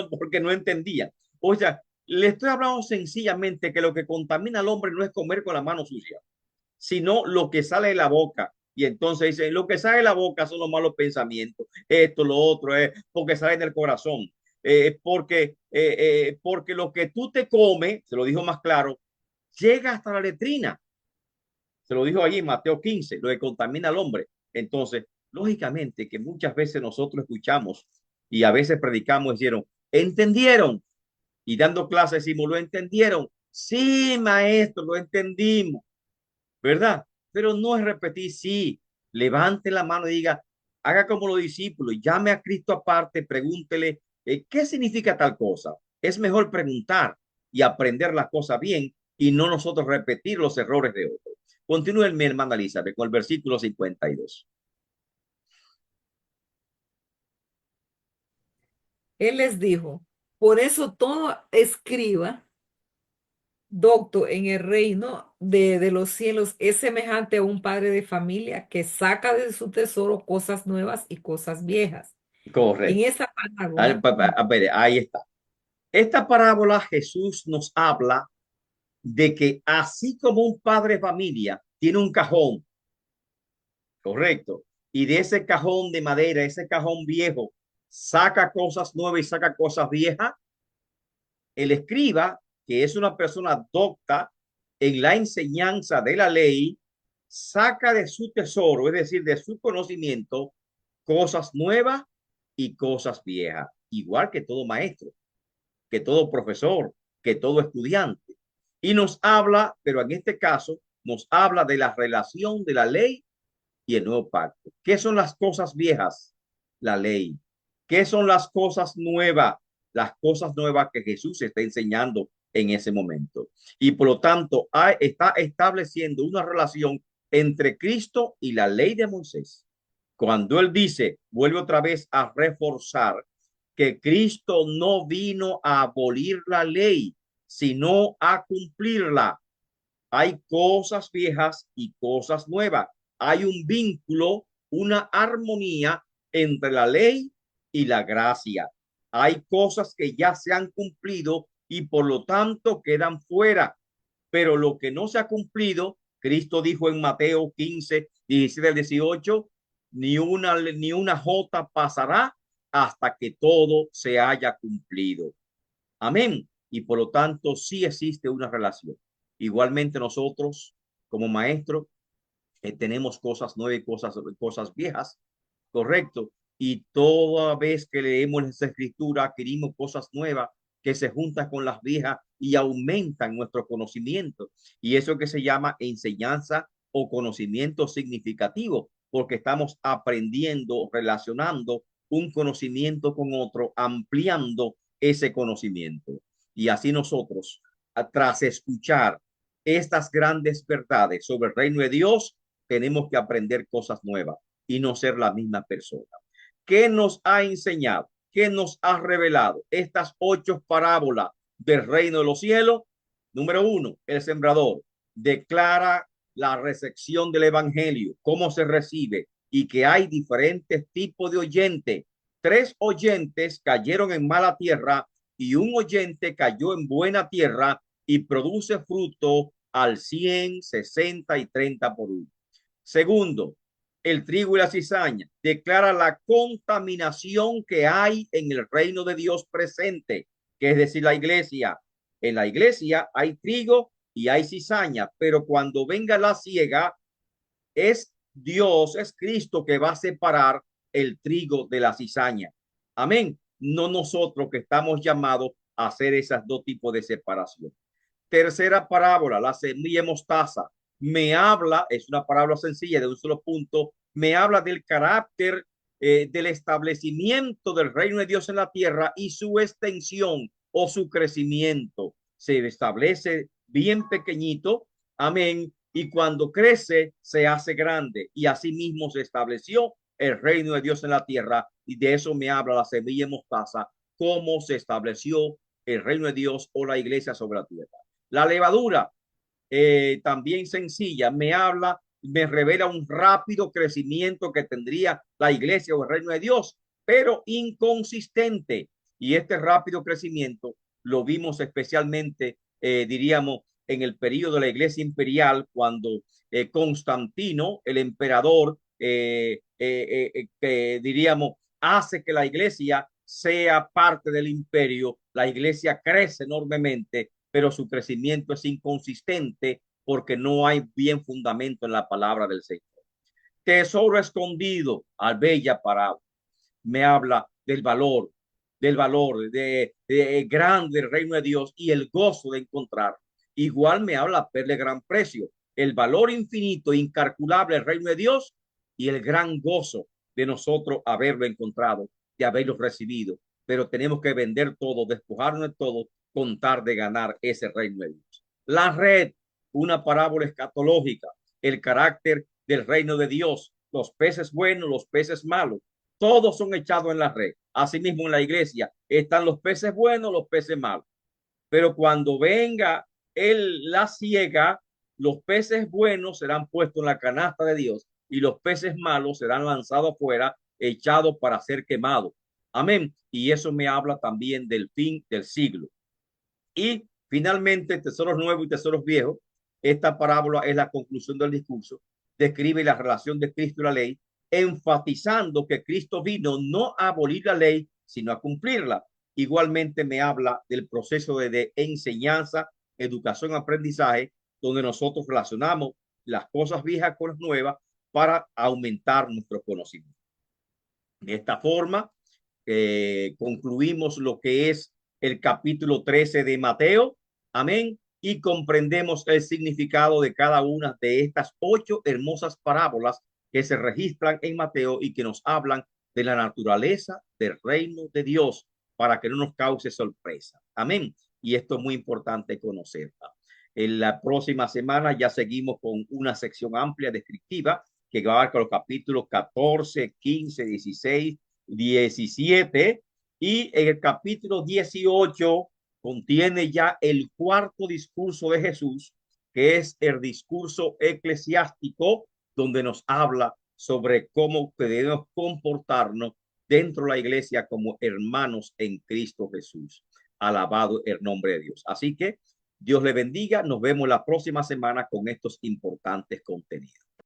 porque no entendían. O sea, le estoy hablando sencillamente que lo que contamina al hombre no es comer con la mano sucia, sino lo que sale de la boca. Y entonces dice, lo que sale de la boca son los malos pensamientos, esto, lo otro, porque sale del corazón. Porque lo que tú te comes, se lo dijo más claro, llega hasta la letrina. Se lo dijo allí en Mateo 15, lo que contamina al hombre. Entonces, lógicamente que muchas veces nosotros escuchamos y a veces predicamos, dijeron, ¿entendieron? Y dando clases decimos, ¿lo entendieron? Sí, maestro, lo entendimos, ¿verdad? Pero no es repetir, sí, levante la mano y diga, haga como los discípulos, llame a Cristo aparte, pregúntele, ¿qué significa tal cosa? Es mejor preguntar y aprender las cosas bien y no nosotros repetir los errores de otros. Continúe mi hermana Elizabeth con el versículo 52. Él les dijo, por eso todo escriba docto en el reino de los cielos es semejante a un padre de familia que saca de su tesoro cosas nuevas y cosas viejas. En Correcto. esa parábola, A ver, ahí está. Esta parábola Jesús nos habla de que así como un padre de familia tiene un cajón, correcto, y de ese cajón de madera, ese cajón viejo, saca cosas nuevas y saca cosas viejas, el escriba, que es una persona docta en la enseñanza de la ley, saca de su tesoro, es decir, de su conocimiento, cosas nuevas y cosas viejas, igual que todo maestro, que todo profesor, que todo estudiante. Y nos habla, pero en este caso, nos habla de la relación de la ley y el nuevo pacto. ¿Qué son las cosas viejas? La ley. ¿Qué son las cosas nuevas? Las cosas nuevas que Jesús está enseñando en ese momento. Y por lo tanto, está estableciendo una relación entre Cristo y la ley de Moisés. Cuando él dice, vuelve otra vez a reforzar que Cristo no vino a abolir la ley, sino a cumplirla. Hay cosas viejas y cosas nuevas. Hay un vínculo, una armonía entre la ley y la gracia. Hay cosas que ya se han cumplido y por lo tanto quedan fuera. Pero lo que no se ha cumplido, Cristo dijo en Mateo 15, 17 al 18, ni una jota pasará hasta que todo se haya cumplido. Amén. Y por lo tanto, sí existe una relación. Igualmente nosotros, como maestros, tenemos cosas nuevas y cosas viejas, correcto. Y toda vez que leemos esa escritura, adquirimos cosas nuevas que se juntan con las viejas y aumentan nuestro conocimiento. Y eso que se llama enseñanza o conocimiento significativo, porque estamos aprendiendo, relacionando un conocimiento con otro, ampliando ese conocimiento. Y así nosotros, tras escuchar estas grandes verdades sobre el reino de Dios, tenemos que aprender cosas nuevas y no ser la misma persona. ¿Qué nos ha enseñado? ¿Qué nos ha revelado estas 8 parábolas del reino de los cielos? Número 1, el sembrador declara la recepción del evangelio, cómo se recibe y que hay diferentes tipos de oyentes. 3 oyentes cayeron en mala tierra y un oyente cayó en buena tierra y produce fruto al 100, 60 y 30 por uno. Segundo, el trigo y la cizaña declara la contaminación que hay en el reino de Dios presente, que es decir, la iglesia. En la iglesia hay trigo y hay cizaña, pero cuando venga la siega, es Dios, es Cristo que va a separar el trigo de la cizaña. Amén. No nosotros que estamos llamados a hacer esas 2 tipos de separación. Tercera parábola, la semilla de mostaza. Me habla, es una parábola sencilla de un solo punto, me habla del carácter del establecimiento del reino de Dios en la tierra y su extensión o su crecimiento. Se establece bien pequeñito, amén, y cuando crece se hace grande y así mismo se estableció el reino de Dios en la tierra y de eso me habla la semilla de mostaza, cómo se estableció el reino de Dios o la iglesia sobre la tierra. La levadura, también sencilla, me revela un rápido crecimiento que tendría la iglesia o el reino de Dios, pero inconsistente. Y este rápido crecimiento lo vimos especialmente, diríamos, en el periodo de la iglesia imperial, cuando Constantino, el emperador, diríamos, hace que la iglesia sea parte del imperio. La iglesia crece enormemente, pero su crecimiento es inconsistente porque no hay bien fundamento en la palabra del Señor. Tesoro escondido, al bella parábola, me habla del valor de grande del reino de Dios y el gozo de encontrar. Igual me habla perle gran precio, el valor infinito, incalculable del reino de Dios y el gran gozo de nosotros haberlo encontrado, de haberlo recibido. Pero tenemos que vender todo, despojarnos de todo, contar de ganar ese reino de Dios. La red, una parábola escatológica, el carácter del reino de Dios, los peces buenos, los peces malos, todos son echados en la red. Asimismo en la iglesia están los peces buenos, los peces malos. Pero cuando venga la siega, los peces buenos serán puestos en la canasta de Dios y los peces malos serán lanzados afuera, echados para ser quemados. Amén. Y eso me habla también del fin del siglo. Y finalmente, tesoros nuevos y tesoros viejos. Esta parábola es la conclusión del discurso. Describe la relación de Cristo y la ley, enfatizando que Cristo vino no a abolir la ley, sino a cumplirla. Igualmente me habla del proceso de enseñanza, educación, aprendizaje, donde nosotros relacionamos las cosas viejas con las nuevas para aumentar nuestro conocimiento. De esta forma, concluimos lo que es el capítulo 13 de Mateo. Amén. Y comprendemos el significado de cada una de estas 8 hermosas parábolas que se registran en Mateo y que nos hablan de la naturaleza del reino de Dios para que no nos cause sorpresa. Amén. Y esto es muy importante conocerla. En la próxima semana ya seguimos con una sección amplia descriptiva que va a abarcar los capítulos 14, 15, 16, 17 y en el capítulo 18 contiene ya el 4º discurso de Jesús, que es el discurso eclesiástico, donde nos habla sobre cómo debemos comportarnos dentro de la iglesia como hermanos en Cristo Jesús. Alabado el nombre de Dios. Así que Dios le bendiga. Nos vemos la próxima semana con estos importantes contenidos.